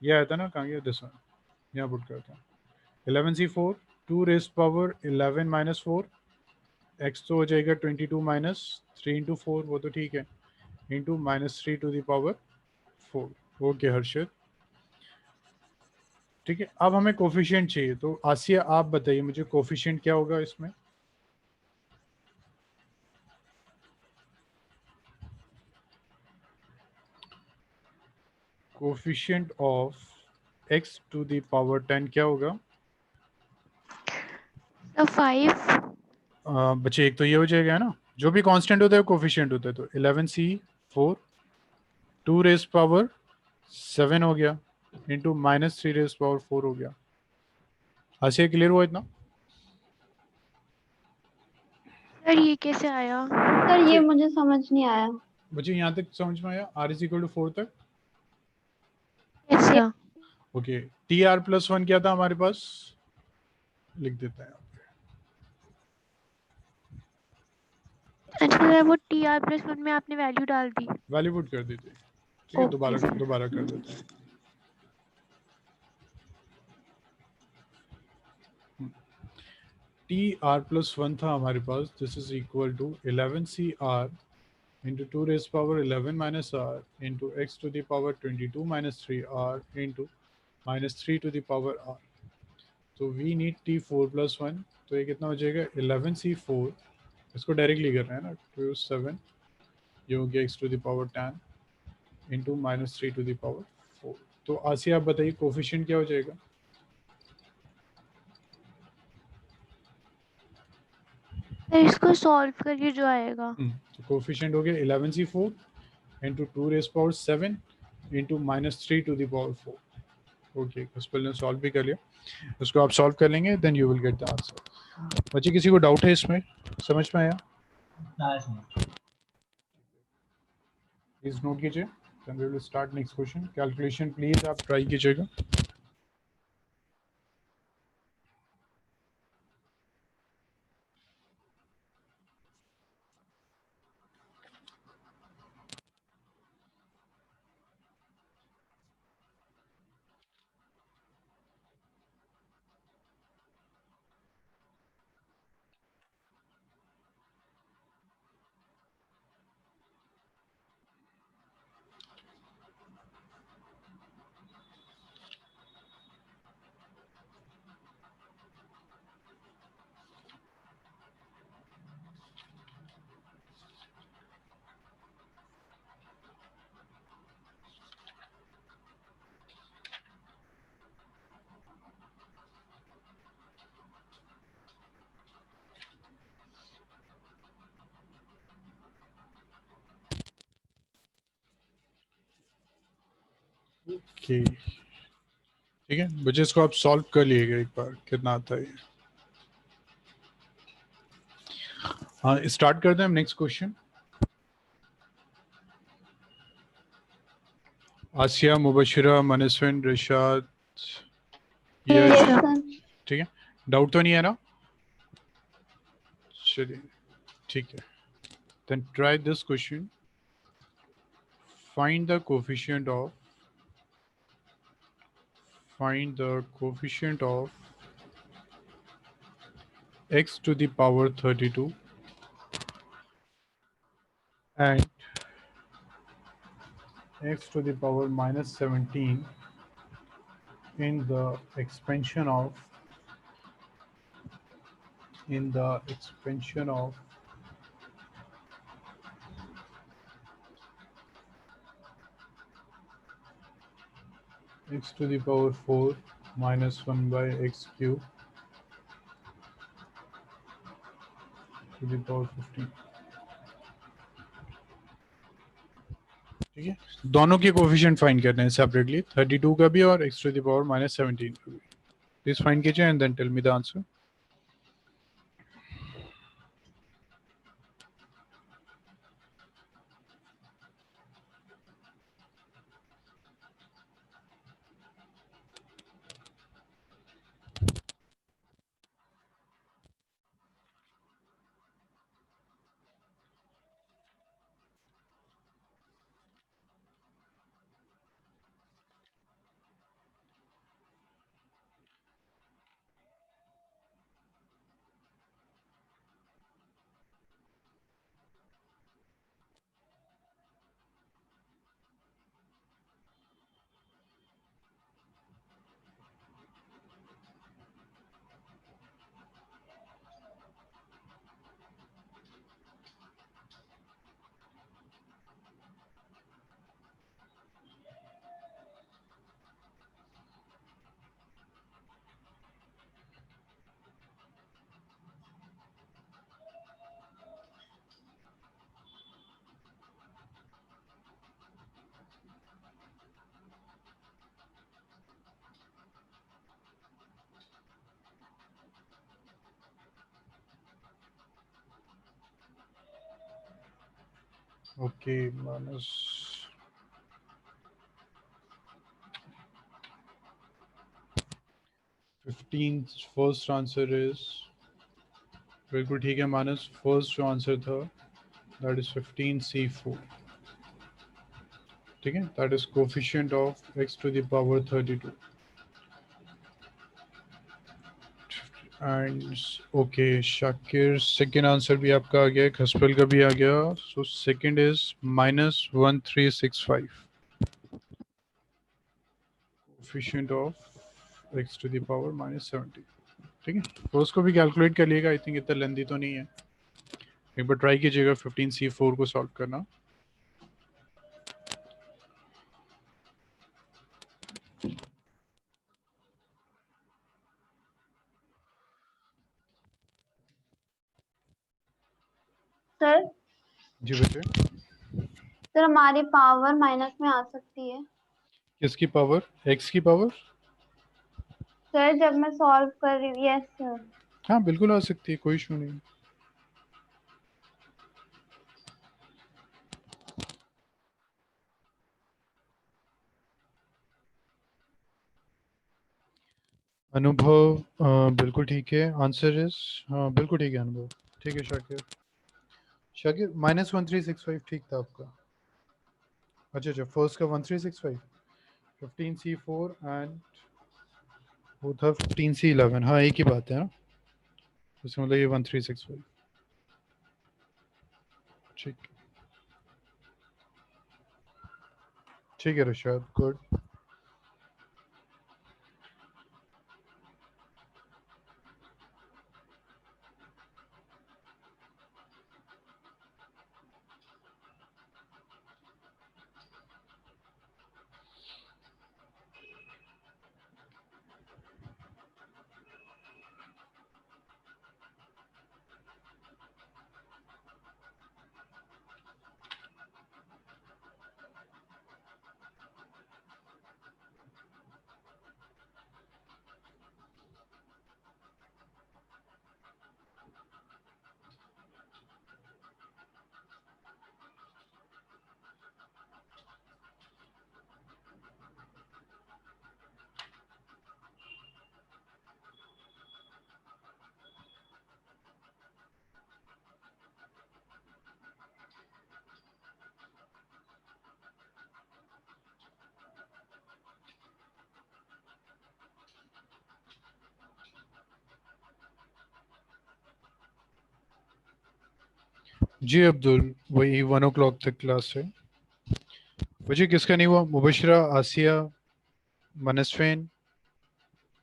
ये आया था ना, कहाँ गया? दिस वन, यहाँ पुट करते हैं. 11c4 2 rays power 11 minus 4, x तो हो जाएगा 22 माइनस 3 इंटू 4, वो तो ठीक है, into minus 3 to the power 4. Okay Harshit, ठीक है. अब हमें कोफिशिएंट चाहिए, तो आसिया आप बताइए मुझे कोफिशिएंट क्या होगा इसमें? Coefficient of x to the power 10 क्या होगा? तो 5. बच्चे एक तो ये हो जाएगा है ना, जो भी कांस्टेंट होता है कोफिशिएंट होता है. तो 11c4 2 रेज़ पावर 7 हो गया, इंटू माइनस 3 रेज़ पावर 4 हो गया. आसिया क्लियर हुआ इतना? सर ये कैसे आया? सर ये मुझे समझ नहीं आया. बच्चे यहाँ तक समझ में आया? r इज इक्वल टू 4 तक? Yes sir. Okay, tr plus 1 क्या था हमारे पास? लिख देते हैं. अच्छा सर वो TR+1 में आपने वैल्यू डाल दी. वैल्यू पुट कर दीजिए, ठीक है. Okay, दोबारा sir. दोबारा कर देते हैं. tr+1 था हमारे पास. This is equal to 11cr into 2 raised power 11 minus r into x to the power 22 minus 3r into minus 3 to the power r. तो we need t4 plus 1. तो ये कितना हो जाएगा? 11c4, इसको डायरेक्टली कर रहे हैं ना, 2 7, ये हो गया x to the power 10 into minus 3 to the power 4. तो आसिया आप बताइए कोफिशिएंट क्या हो जाएगा? सर इसको सॉल्व करिए जो आएगा. तो कोफिशिएंट हो गया 11c4 into 2 raised power 7 into minus 3 to the power 4. Okay, कस्पल ने सॉल्व भी कर लिया, उसको आप सॉल्व कर लेंगे, then you will get the answer. बच्चे किसी को डाउट है इसमें? समझ में आया? प्लीज नोट कीजिए, then we will start next question. Calculation please आप ट्राई कीजिएगा. ओके, ठीक है बच्चे, इसको आप सॉल्व कर लिएगा एक बार, कितना आता है. हाँ, स्टार्ट करते हैं हम नेक्स्ट क्वेश्चन. आसिया, मुबशिरा, मनस्विन, रिशाद, यश, ठीक है. डाउट तो नहीं है ना? चलिए ठीक है. Then try this question. Find the coefficient of x to the power 32 and x to the power minus 17 in the expansion of x to the power 4 minus 1 by x cube to the power 15. ठीक है, दोनों के coefficient find करने हैं separately, 32 का भी और x to the power minus 17 का भी. प्लीज फाइंड कीजिए and then tell me the answer. Okay, minus 15 first answer is बिल्कुल ठीक है माइनस फर्स्ट जो आंसर था दैट इज 15c4 ठीक है that is coefficient of x to the power 32 and okay Shakir second answer भी आपका आ गया खसपल का भी आ गया so second is -1365 coefficient of x to the power -70 ठीक है तो उसको भी कैलकुलेट कर लिएगा आई थिंक इतना लेंदी तो नहीं है एक बार ट्राई कीजिएगा 15c4 को सॉल्व करना सर जी बेटे सर हमारी पावर माइनस में आ सकती है किसकी पावर x की पावर सर जब मैं सॉल्व कर रही हूँ यस सर हाँ बिल्कुल आ सकती है कोई इशू नहीं अनुभव बिल्कुल ठीक है आंसर इज हाँ बिल्कुल ठीक है अनुभव ठीक है शाकिर शाकिर -1365 ठीक था आपका अच्छा फर्स्ट का 1365 15c4 एंड वो था 15c11 हाँ एक ही बात है ना इसका मतलब ये 1365 ठीक ठीक है रशाद गुड जी अब्दुल वही 1 o'clock तक क्लास है मुझे किसका नहीं हुआ मुबशरा आसिया मनस्फेन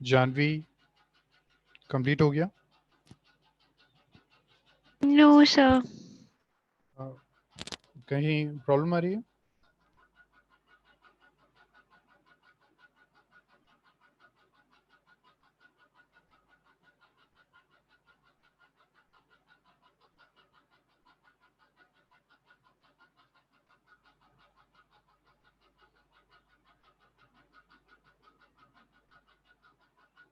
जानवी कंप्लीट हो गया नो सर कहीं प्रॉब्लम आ रही है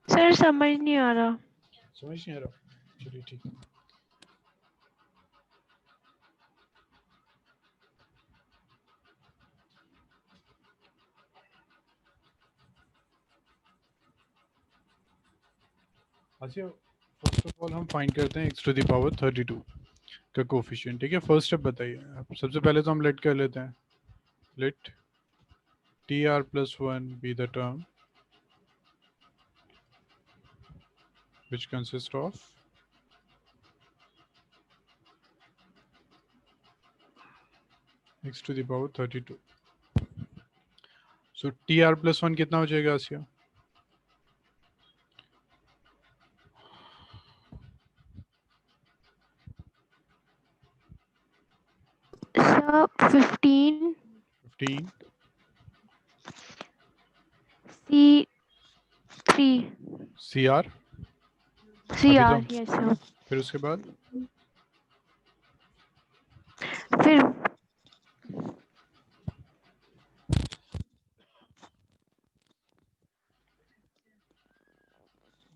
सर समझ नहीं आ रहा समझ नहीं आ रहा चलिए ठीक है अच्छा फर्स्ट ऑफ ऑल हम फाइंड करते हैं x टू द पावर 32 का कोफिशिएंट ठीक है फर्स्ट स्टेप बताइए आप सबसे पहले तो हम लेट कर लेते हैं late tr+1 be the term which consists of x to the power 32 so tr+1 कितना हो जाएगा आसिया सर 15 15 C3 cr CR तो यस सर फिर उसके बाद फिर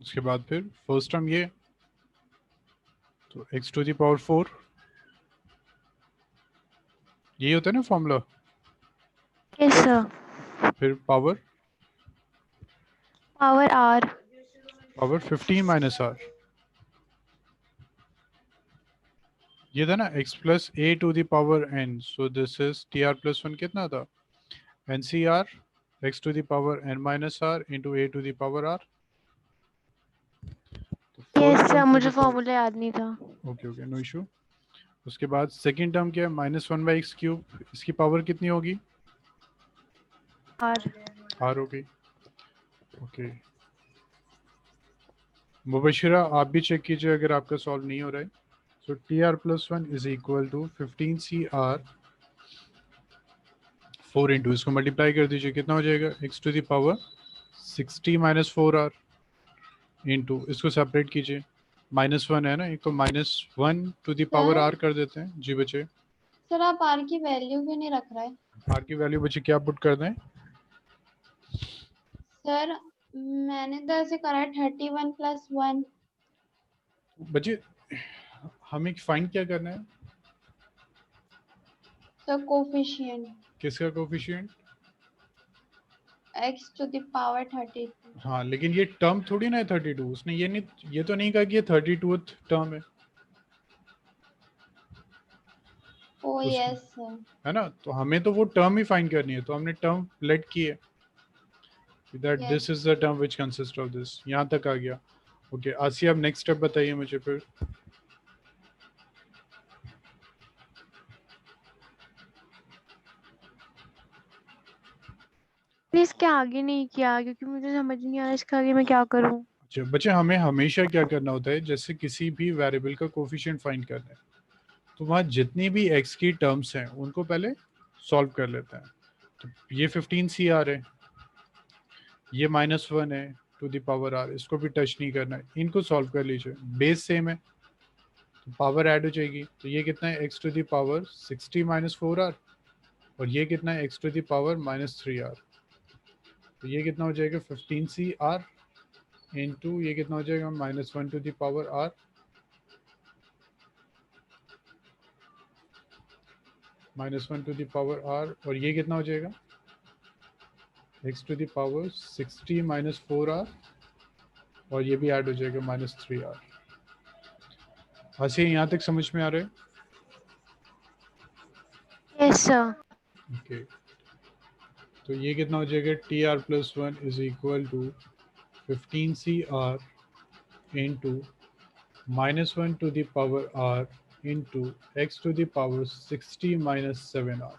उसके बाद फिर फर्स्ट टर्म ये तो x टू द पावर 4 यही होता है ना फॉर्मूला। Yes, sir. फिर power Power R. Power 15 minus r, ये था ना x plus A to the power n, so this is T are plus one कितना था, n C R x to the power n minus r into a to the power r. Yes, sir. मुझे formula याद नहीं था. Okay okay, no issue. उसके बाद second term क्या है, minus one by x cube, इसकी पावर कितनी होगी, R. आर होगी। ओके मुबशिरा, आप भी चेक कीजिए अगर आपका सॉल्व नहीं हो रहा है। So T are plus one is equal to 15 C R 4 into, इसको मल्टीप्लाई कर दीजिए, कितना हो जाएगा, X to the power 60 minus 4 R into, इसको सेपरेट कीजिए, माइनस वन है ना, एक तो minus one to the power R कर देते हैं। जी बच्चे, सर आप आर की वैल्यू क्यों नहीं रख रहा है? आर की वैल्यू बच्चे क्या पुट कर दें, सर मैंने तो ऐसे करा है 31 प्लस 1। बच्चे हमें फाइंड क्या करना है, सर कोफिशिएंट किसका coefficient, x to the power 32। हाँ लेकिन ये टर्म थोड़ी ना है 32, उसने ये नहीं, ये तो नहीं कहा कि ये 32th टर्म है, ओ यस सर। है ना, तो हमें तो वो टर्म ही फाइंड करनी है, तो हमने टर्म लेट की है that Yes. This is the term which consist of this, यहाँ तक आ गया। ओके आसिया, अब नेक्स्ट स्टेप बताइए मुझे फिर। प्लीज क्या आगे नहीं किया क्योंकि मुझे समझ नहीं आ रहा इसका आगे मैं क्या करूं. अच्छा बच्चे, हमें हमेशा क्या करना होता है, जैसे किसी भी वेरिएबल का कोफिशिएंट फाइंड करना है तो वहाँ जितनी भी x की टर्म्स हैं उनको पहले सॉल्व कर लेते हैं। तो ये 15 सी आर है, ये माइनस वन है टू द पावर आर, इसको भी टच नहीं करना है, इनको सॉल्व कर लीजिए, बेस सेम है तो पावर ऐड हो जाएगी, तो ये कितना है, x to the power 60 minus 4r, और ये कितना है, x to the power minus 3r, तो ये कितना हो जाएगा 15 सी आर इंटू ये कितना हो जाएगा minus one to the power r, minus one to the power r, और ये कितना हो जाएगा x to the power 60 minus 4r, और ये भी ऐड हो जाएगा माइनस 3r। ऐसे यहाँ तक समझ में आ रहा है? Yes, sir. ओके तो ये कितना हो जाएगा, T are plus one is equal to 15 C r into minus one to the power r into x to the power 60 minus 7r।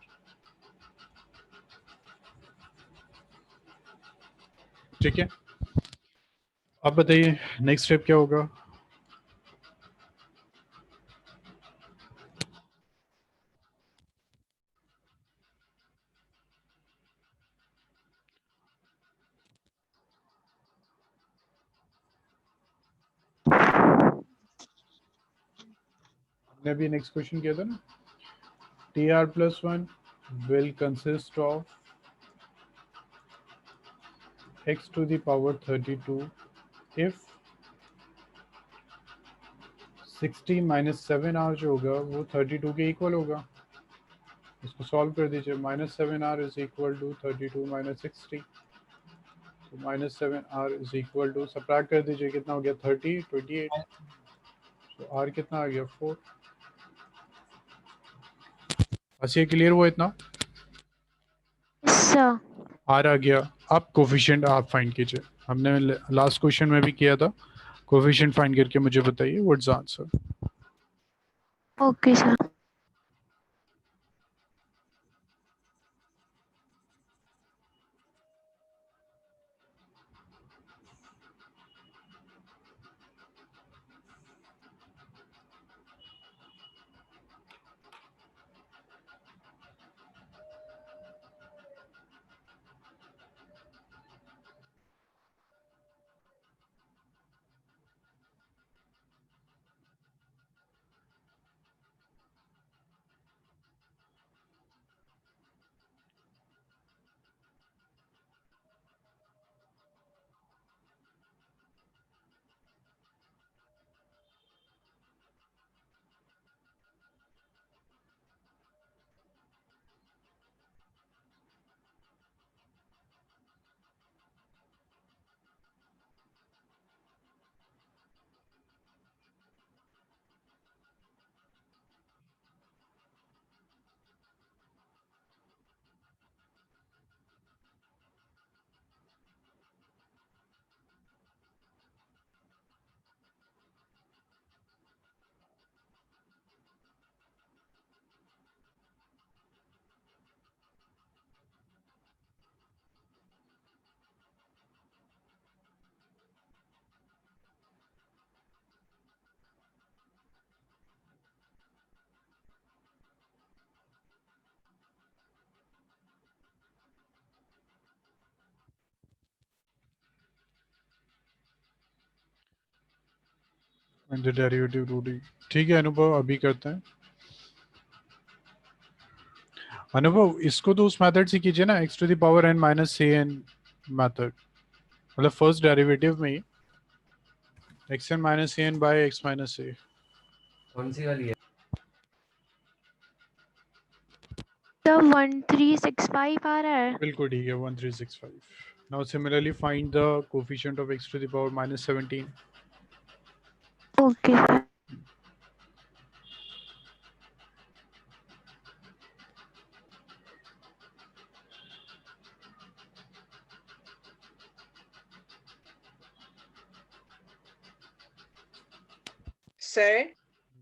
ठीक है, अब बताइए नेक्स्ट स्टेप क्या होगा। हमने अभी नेक्स्ट क्वेश्चन किया था ना, T R plus one will consist of x to the power 32 if 60 minus 7r जो होगा वो 32 के इक्वल होगा, इसको सॉल्व कर दीजिए, minus 7r is equal to 32 minus 60, तो minus 7r is equal to, subtract कर दीजिए, कितना हो गया 30 28, तो r कितना आ गया 4। बस ये क्लियर हुआ इतना, Yes, sir. r आ गया। अब कोफिशिएंट आप फाइंड कीजिए, हमने लास्ट क्वेश्चन में भी किया था, कोफिशिएंट फाइंड करके मुझे बताइए what's answer. Okay, sir. and the derivative routing. ठीक है अनुभव, अभी करते हैं। अनुभव इसको तो उस मेथड से कीजिए ना, x to the power n minus an method, मतलब फर्स्ट डेरिवेटिव में ही xn minus an by x minus a। कौन सी वाली है? तो 1365 आ रहा है। बिल्कुल ठीक है 1365। Now similarly find the coefficient of x to the power minus 17। Okay sir. Sir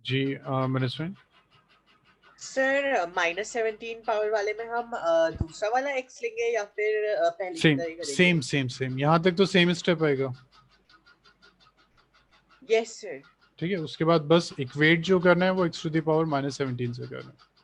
ji Manaswin. Sir -17 power वाले में हम दूसरा वाला x लेंगे या फिर पहले की सेम तरह ही करेंगे? सेम सेम सेम, यहाँ तक तो सेम स्टेप आएगा। Yes sir. ठीक है, उसके बाद बस इक्वेट जो करना है वो x to the power minus 17 से करना है।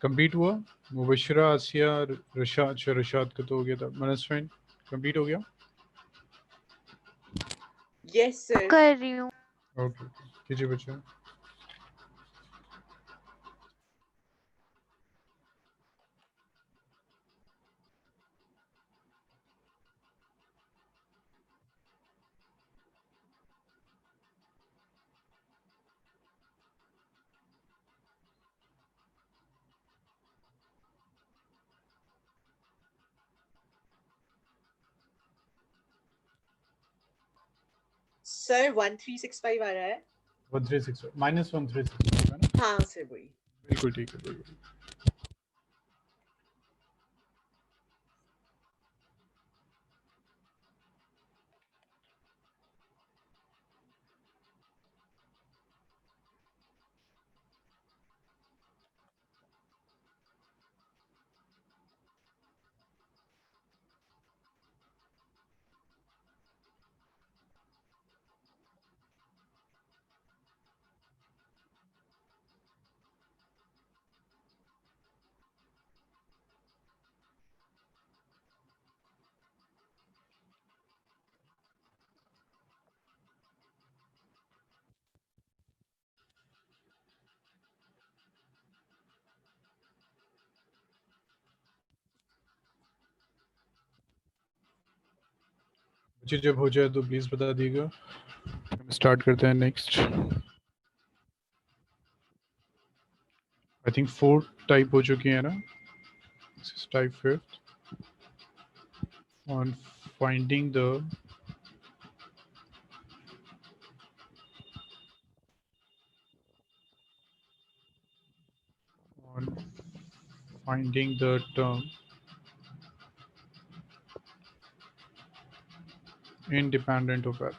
कंप्लीट हुआ मुबशरा, आसिया, रशाद। अच्छा रशाद का तो हो गया था। मनस्विन कंप्लीट हो गया? Yes sir. कर रही हूँ। ओके कीजिए बच्चे। सर 1365 आ रहा है। 1365 माइनस 1365 है ना? हाँ सर वही। बिल्कुल ठीक है बिल्कुल। बच्चे जब हो जाए तो प्लीज बता दीजिएगा। हम स्टार्ट करते हैं नेक्स्ट। आई थिंक 4 टाइप हो चुकी है ना। This is type 5 on finding the on finding the term independent of L।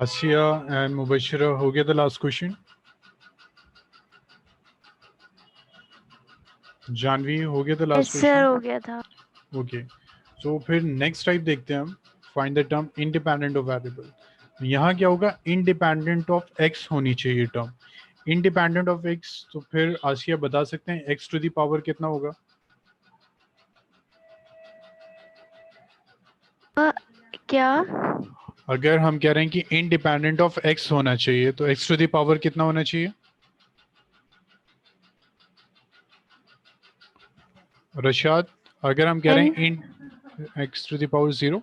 Asiya and Mubashira हो गया द लास्ट क्वेश्चन? जानवी हो गया द लास्ट सर क्वेश्चन? हो गया था। ओके, सो फिर नेक्स्ट टाइप देखते हैं हम, find the term independent of variable. यहाँ क्या होगा, इंडिपेंडेंट ऑफ एक्स होनी चाहिए टर्म, इंडिपेंडेंट ऑफ एक्स। तो फिर आसिया बता सकते हैं एक्स टू द पावर कितना होगा? क्या? अगर हम कह रहे हैं कि इंडिपेंडेंट ऑफ एक्स होना चाहिए तो एक्स टू द पावर कितना होना चाहिए? रशाद, अगर हम कह रहे हैं in X to the power 0,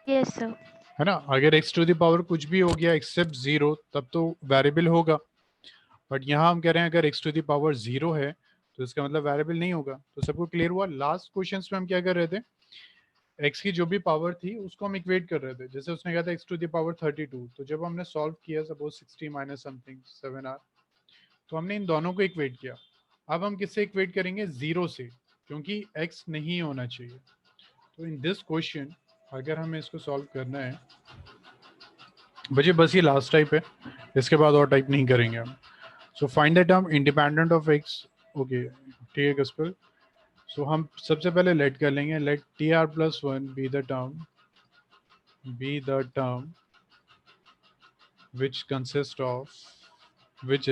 yes sir. है ना, अगर एक्स टू द पावर कुछ भी हो गया एक्सेप्ट 0 तब तो वेरिएबल होगा, बट यहाँ हम कह रहे हैं अगर एक्स टू द पावर 0 है तो इसका मतलब वेरिएबल नहीं होगा। तो सबको क्लियर हुआ? लास्ट क्वेश्चन में हम क्या कर रहे थे, एक्स की जो भी पावर थी उसको हम इक्वेट कर रहे थे। जैसे उसने कहा था एक्स टू द पावर 32, तो जब हमने सॉल्व किया सपोज 60 माइनस समथिंग 7r, तो हमने इन दोनों को इक्वेट किया। अब हम किससे इक्वेट करेंगे? 0 से, क्योंकि x नहीं होना चाहिए। तो इन दिस क्वेश्चन अगर हमें इसको सॉल्व करना है बच्चे, बस ये लास्ट टाइप है, इसके बाद और टाइप नहीं करेंगे हम। So find the term independent of x। Okay ठीक है कस्पल। सो हम सबसे पहले लेट कर लेंगे, let tr+1 be the term which consists of which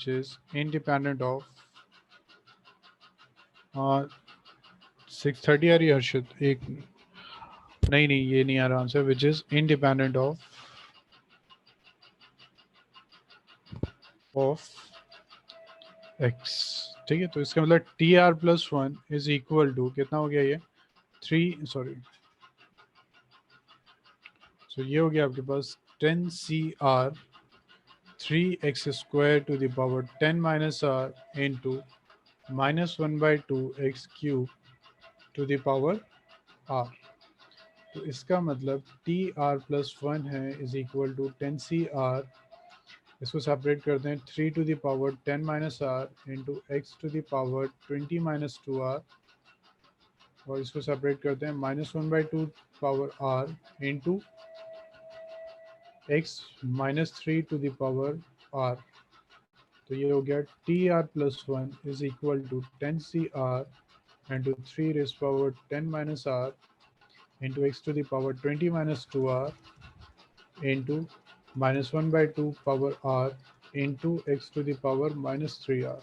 is independent of 630 आ रही है हर्षद? एक नहीं ये नहीं आ रहा answer, which is independent of x। ठीक है, तो इसका मतलब tr+1 इज इक्वल टू कितना हो गया, ये 3, सॉरी, सो ये हो गया आपके पास 10cr 3x² to the power 10 minus r into -1/2 x³ to the power r। तो इसका मतलब tr+1 है इज इक्वल टू 10cr, इसको सेपरेट करते हैं 3 to the power 10 minus r into x to the power 20 minus 2r, और इसको separate करते हैं -1/2 power r into x -3 to the power r। तो ये हो गया tr+1 is equal to 10cr into 3 raise power 10 minus r into x to the power 20 minus 2r into -1/2 power r into x to the power -3r।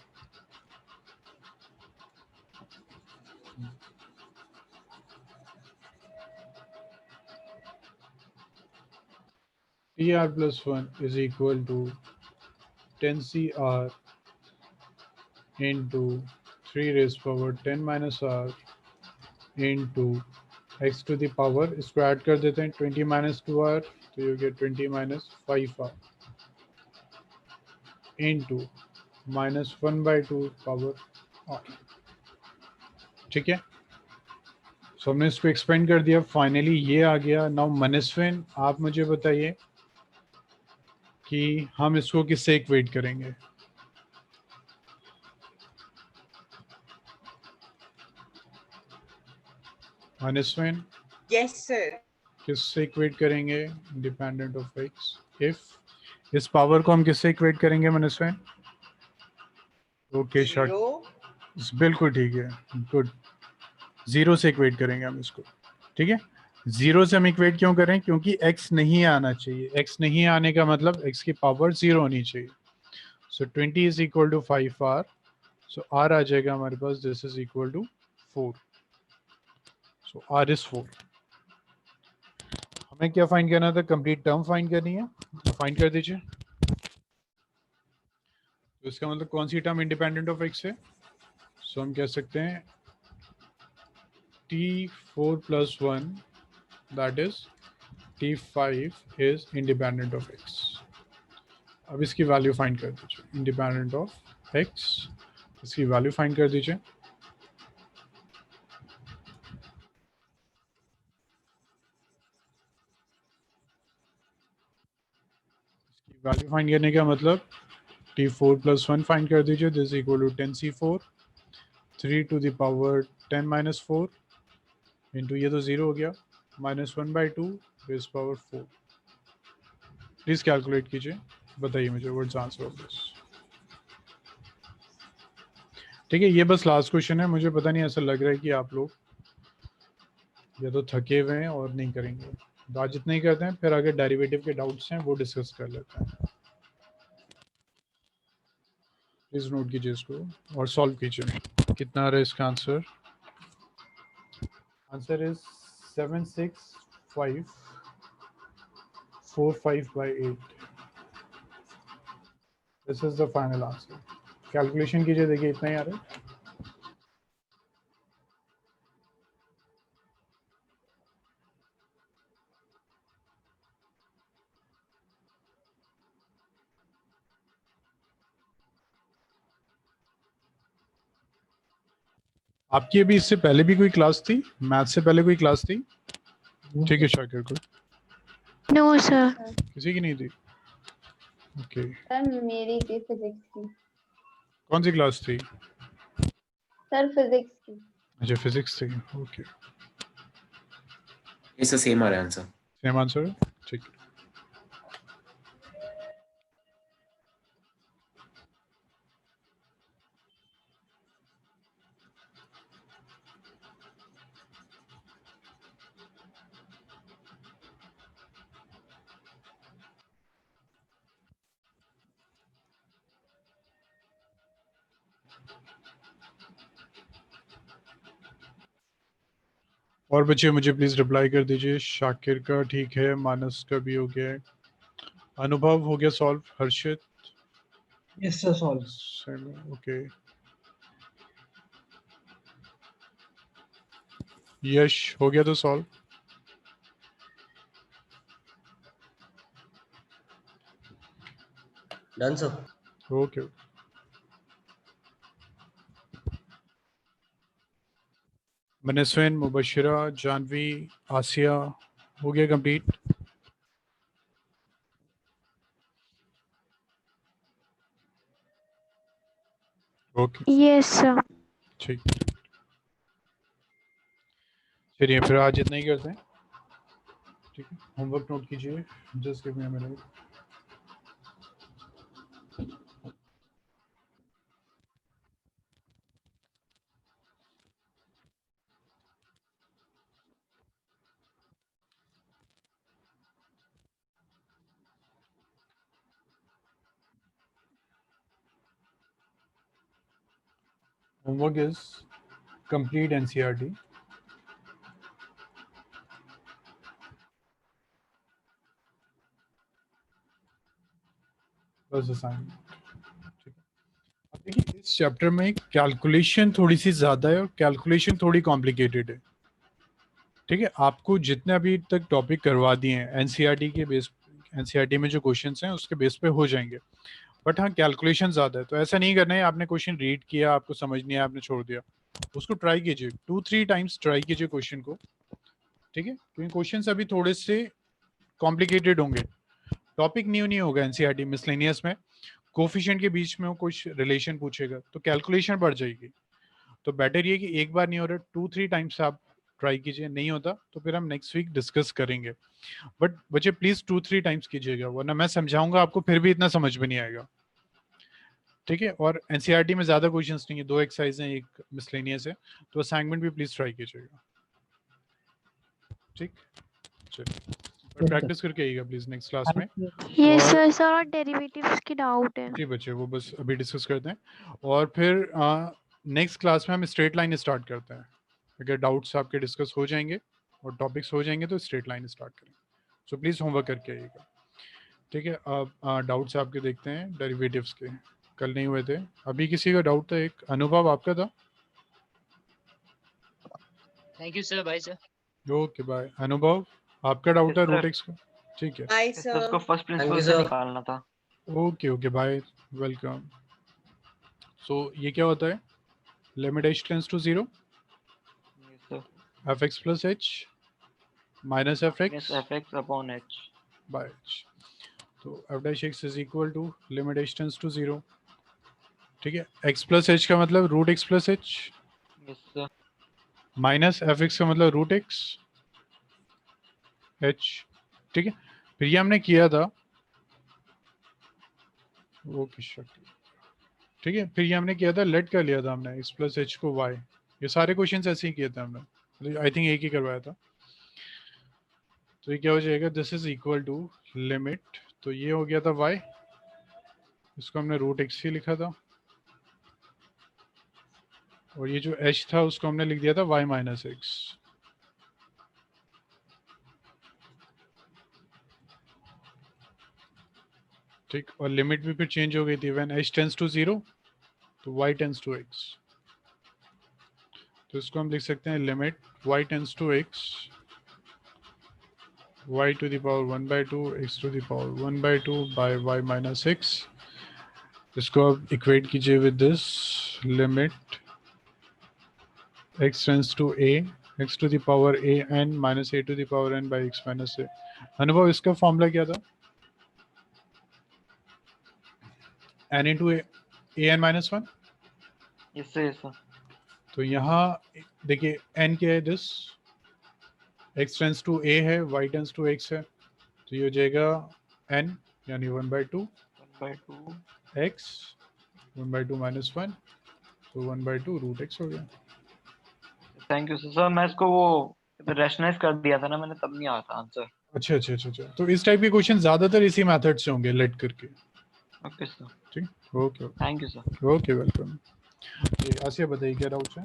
tr+1 is equal to 10cr into 3 raised power 10 minus r into x to the power, इसको add कर देते हैं 20 minus 2r, तो you get 20 minus 5r into -1/2 power r। ठीक है, सो हमने इसको expand कर दिया, फाइनली ये आ गया। नाउ मनस्विन, आप मुझे बताइए कि हम इसको किससे इक्वेट करेंगे? मनस्विन, Yes, sir. किससे इक्वेट करेंगे इंडिपेंडेंट ऑफ एक्स? इफ इस पावर को हम किससे इक्वेट करेंगे मनस्विन? ओके शॉट, बिल्कुल ठीक है, गुड। 0 से इक्वेट करेंगे हम इसको, ठीक है। 0 से हम इक्वेट क्यों करें? क्योंकि x नहीं आना चाहिए, x नहीं आने का मतलब x की पावर 0 होनी चाहिए। So 20 is equal to 5r, so r आ जाएगा हमारे पास, this is equal to 4, so r is 4। हमें क्या फाइंड करना था? कंप्लीट टर्म फाइंड करनी है, तो फाइंड कर दीजिए। तो इसका मतलब कौन सी टर्म इंडिपेंडेंट ऑफ x है? सो हम कह सकते हैं t4+1 that is t5 is independent of x। अब इसकी वैल्यू फाइंड कर दीजिए, इंडिपेंडेंट ऑफ x, इसकी वैल्यू फाइंड कर दीजिए। इसकी वैल्यू फाइंड करने का मतलब t4+1 फाइंड कर दीजिए, this equal to 10c4 3 to the power 10 minus 4 into ये तो 0 हो गया -1/2 बेस पावर 4। प्लीज कैलकुलेट कीजिए, बताइए मुझे व्हाट्स आंसर ऑफ दिस। ठीक है, ये बस लास्ट क्वेश्चन है। मुझे पता नहीं, ऐसा लग रहा है कि आप लोग या तो थके हुए हैं और नहीं करेंगे। तो आज इतना ही करते हैं, फिर आगे डेरिवेटिव के डाउट्स हैं वो डिस्कस कर लेते हैं। प्लीज नोट कीजिए इसको और सॉल्व कीजिए। कितना आ रहा है इसका answer? Answer is 76545/8। This is the final answer. Calculation कीजिए, देखिए इतना ही आ रहा है। आपकी अभी इससे पहले भी कोई क्लास थी? मैथ से पहले कोई क्लास थी? ठीक है शाकिर को? No sir. किसी की नहीं थी? ओके। सर मेरी थी फिजिक्स की। कौन सी क्लास थी? सर फिजिक्स की। अच्छा फिजिक्स थी, okay. It's the same answer. Same answer, ठीक है। और बच्चे मुझे प्लीज रिप्लाई कर दीजिए। शाकिर का ठीक है, मानस का भी हो गया है, अनुभव हो गया solve, Harshit yes sir solve. Okay, Yash हो गया तो solve. Done sir. Okay, Manaswin, Mubashira, Janvi, Asiya हो गया कंप्लीट। Okay yes sir. ठीक, चलिए फिर आज इतना ही करते हैं। ठीक है, होमवर्क नोट कीजिए, just give me a minute. Homework is complete NCERT. Plus assignment. ठीक है, अब देखिए इस चैप्टर में कैलकुलेशन थोड़ी सी ज़्यादा है और कैलकुलेशन थोड़ी कॉम्प्लिकेटेड है। ठीक है, आपको जितने अभी तक टॉपिक करवा दिए हैं एनसीईआरटी के बेस, एनसीईआरटी में जो क्वेश्चंस हैं उसके बेस पे हो जाएंगे, बट हाँ कैलकुलेशन ज़्यादा है। तो ऐसा नहीं करना है आपने क्वेश्चन रीड किया, आपको समझ नहीं आया, आपने छोड़ दिया। उसको ट्राई कीजिए, 2-3 टाइम्स ट्राई कीजिए क्वेश्चन को। ठीक है, क्योंकि क्वेश्चन अभी थोड़े से कॉम्प्लिकेटेड होंगे। टॉपिक न्यू नहीं होगा एनसीईआरटी मिसलेनियस में, कोफिशिएंट के बीच में वो कुछ रिलेशन पूछेगा तो कैलकुलेशन बढ़ जाएगी। तो बेटर ये कि एक बार नहीं हो रहा, 2-3 टाइम्स आप ट्राई कीजिए, नहीं होता तो फिर हम नेक्स्ट वीक डिस्कस करेंगे। बट बच्चे प्लीज 2-3 टाइम्स कीजिएगा, वरना मैं समझाऊंगा आपको फिर भी इतना समझ में नहीं आएगा। ठीक है, और एनसीईआरटी में ज्यादा क्वेश्चंस नहीं है, 2 एक्सरसाइज हैं, एक मिसलेनियस है, तो असाइनमेंट भी प्लीज ट्राई कीजिएगा। ठीक, चलिए प्रैक्टिस करके आइएगा प्लीज नेक्स्ट क्लास में। Yes sir. सर और डेरिवेटिव्स की डाउट है। जी बच्चे, वो बस अभी डिस्कस करते हैं और फिर नेक्स्ट क्लास में हम स्ट्रेट लाइन स्टार्ट करते हैं। अगर डाउट्स आपके डिस्कस हो जाएंगे और टॉपिक्स हो जाएंगे तो स्ट्रेट लाइन स्टार्ट करें। सो प्लीज़ होमवर्क करके आइएगा। ठीक है, अब डाउट्स आपके देखते हैं डेरिवेटिव्स के, कल नहीं हुए थे। अभी किसी का डाउट था, एक अनुभव आपका था। Thank you sir, bye sir. Okay bye. Anubhav आपका डाउट है रूट एक्स का? ठीक है, बाय सर सर। को फर्स्ट प्रिंसिपल से निकालना था। Okay okay bye, welcome. So ये क्या होता है? Limit h tends to 0, fx plus h minus fx fx upon h by h. तो f dash x is equal to limit h tends to 0. ठीक है, x plus h का मतलब root x plus h, yes sir minus fx का मतलब root x, h, ठीक है। फिर ये हमने किया था वो ठीक है, फिर ये हमने किया था लेट कर लिया था हमने x प्लस एच को y, ये सारे क्वेश्चंस ऐसे ही किए थे हमने, आई थिंक एक ही करवाया था। तो ये क्या हो जाएगा, this is equal to limit, तो ये हो गया था y, इसको हमने रूट x ही लिखा था, और ये जो h था उसको हमने लिख दिया था y माइनस एक्स। ठीक, और लिमिट भी फिर चेंज हो गई थी, व्हेन h टेंड्स टू 0 तो y टेंड्स टू x, तो इसको हम लिख सकते हैं limit y tends to x, y to the power 1 by 2 x to the power 1 by 2 by y minus x. इसको अब इक्वेट कीजिए with this limit x tends to a x to the power a n minus a to the power n by x minus a। Anubhav, इसका formula क्या था, n into a n minus 1। Yes sir. तो यहाँ देखिए n क्या है, this x tends to a है, y tends to x है, तो ये हो जाएगा n यानी 1 by 2 x 1 by 2 माइनस 1, तो 1 by 2 रूट x हो गया। Thank you sir. सर मैं इसको वो रैशनलाइज कर दिया था ना मैंने, तब नहीं आया था आंसर। अच्छा अच्छा अच्छा अच्छा, तो इस टाइप के क्वेश्चन ज्यादातर इसी मेथड से होंगे, लेट करके। Okay sir. ठीक, okay thank you sir. Okay, welcome. ये आसिया बताइए क्या डाउट्स हैं।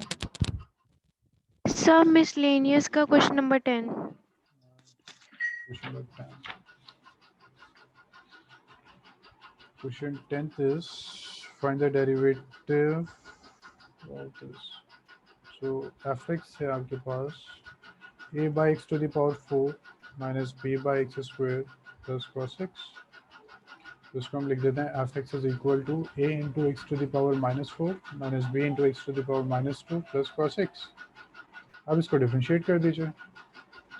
सर मिसलेनियस का question number 10। Question 10th is find the derivative of this. So fx है आपके पास a by x to the power 4 minus b by x square plus cos x, तो इसको हम लिख देते हैं fx is equal to a into x to the power minus 4 minus b into x to the power minus 2 plus cos x। अब इसको differentiate कर दीजिए,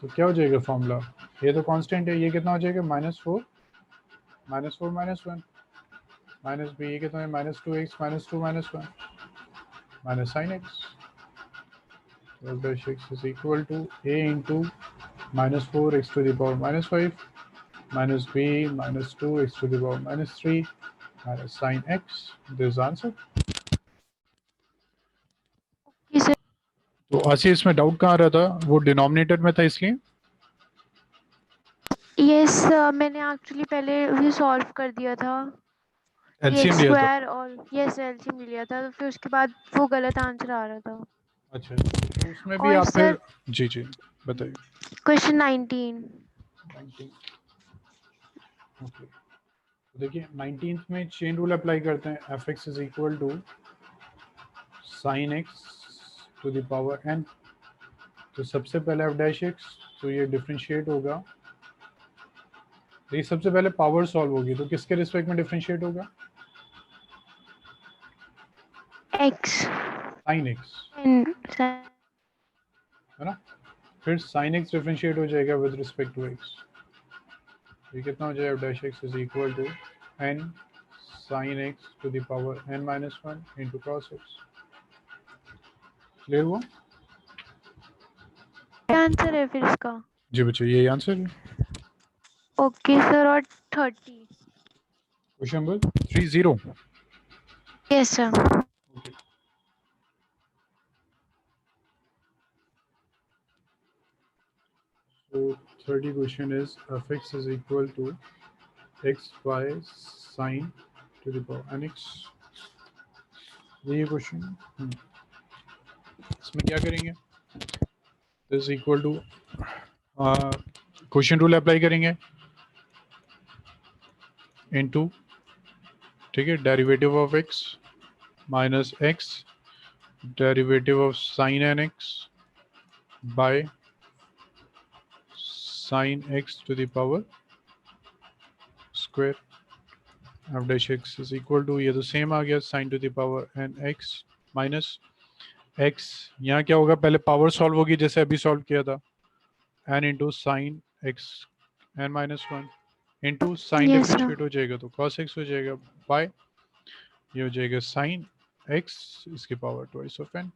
तो क्या हो जाएगा फॉर्मूला, ये तो कांस्टेंट है, ये कितना हो जाएगा minus four minus 1 minus b, ये कितना है minus 2x minus 2 minus 1 minus sine x, dash x is equal to a into minus 4x to the power minus 5 minus b minus 2x to the power minus 3 minus sin x, this answer। तो आशी इसमें doubt कहाँ रहा था, वो denominator में था इसलिए। यस मैंने एक्चुअली पहले भी सॉल्व कर दिया था, एलसीएम लिया था। स्क्वायर और यस एलसीएम लिया था, तो फिर उसके बाद वो गलत आंसर आ रहा था। अच्छा, तो उसमें भी और आप सर फिर जी जी बताइए। क्वेश्चन 19। ओके, तो देखिए 19th में चेन रूल अप्लाई करते हैं, f x is equal to sine x to the power n, तो सबसे पहले एफ डैश एक्स, तो ये डिफरेंशिएट होगा, ये सबसे पहले पावर सॉल्व होगी, तो किसके रिस्पेक्ट में डिफरेंशिएट होगा, एक्स साइन एक्स है ना, फिर साइन एक्स डिफरेंशिएट हो जाएगा विद रिस्पेक्ट टू एक्स, ये कितना हो जाएगा, f dash x is equal to n sine x to the power n minus 1 into cos x. Clear हुआ? आंसर है फिर इसका। जी बच्चे, यही आंसर है। ओके सर, और 30 question number 30। Yes sir. So 30 question is fx is equal to x by sine to the power nx। ये question इसमें क्या करेंगे, is equal to question rule apply करेंगे इनटू, ठीक है, derivative of x minus x derivative of sine n x by sine x to the power square, f dash x is equal to, ये तो same आ गया, sign to the power n x minus x, यहाँ क्या होगा, पहले power solve होगी जैसे अभी सॉल्व किया था, n into sine x n minus 1 into sine differentiate हो जाएगा तो cos x हो जाएगा, बाय ये हो जाएगा साइन x इसकी पावर ट्वाइस ऑफ n।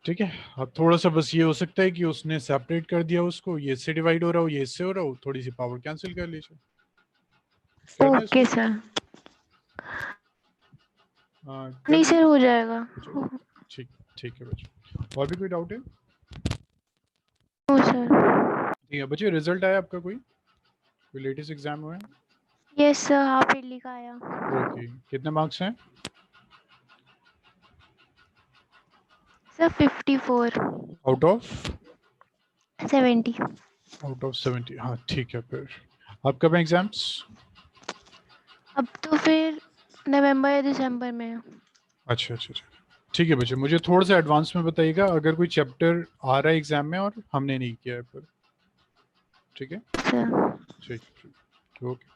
ठीक है, अब थोड़ा सा बस ये हो सकता है कि उसने सेपरेट कर दिया उसको, ये इससे डिवाइड हो रहा हो, ये इससे हो रहा हो, थोड़ी सी पावर कैंसिल कर लीजिए। करना है ओके इसको? सर। हाँ, नहीं कर सर, हो जाएगा। लीजिए। ठीक ठीक है बच्चे, और भी कोई डाउट है? No sir. ठीक है बच्चे, रिजल्ट आया आपका कोई लेटेस्ट एग्जाम हुआ है? यस सर, हाफ ईयरली का आया। ओके, कितने मार्क्स हैं? Sir 54 out of 70। Out of 70। हाँ ठीक है, फिर आप कब एग्जाम्स? अब तो फिर नवंबर या दिसंबर में है। अच्छा अच्छा अच्छा, ठीक है बच्चे, मुझे थोड़ा सा एडवांस में बताइएगा अगर कोई चैप्टर आ रहा है एग्जाम में और हमने नहीं किया है फिर। ठीक है सर ठीक, ओके।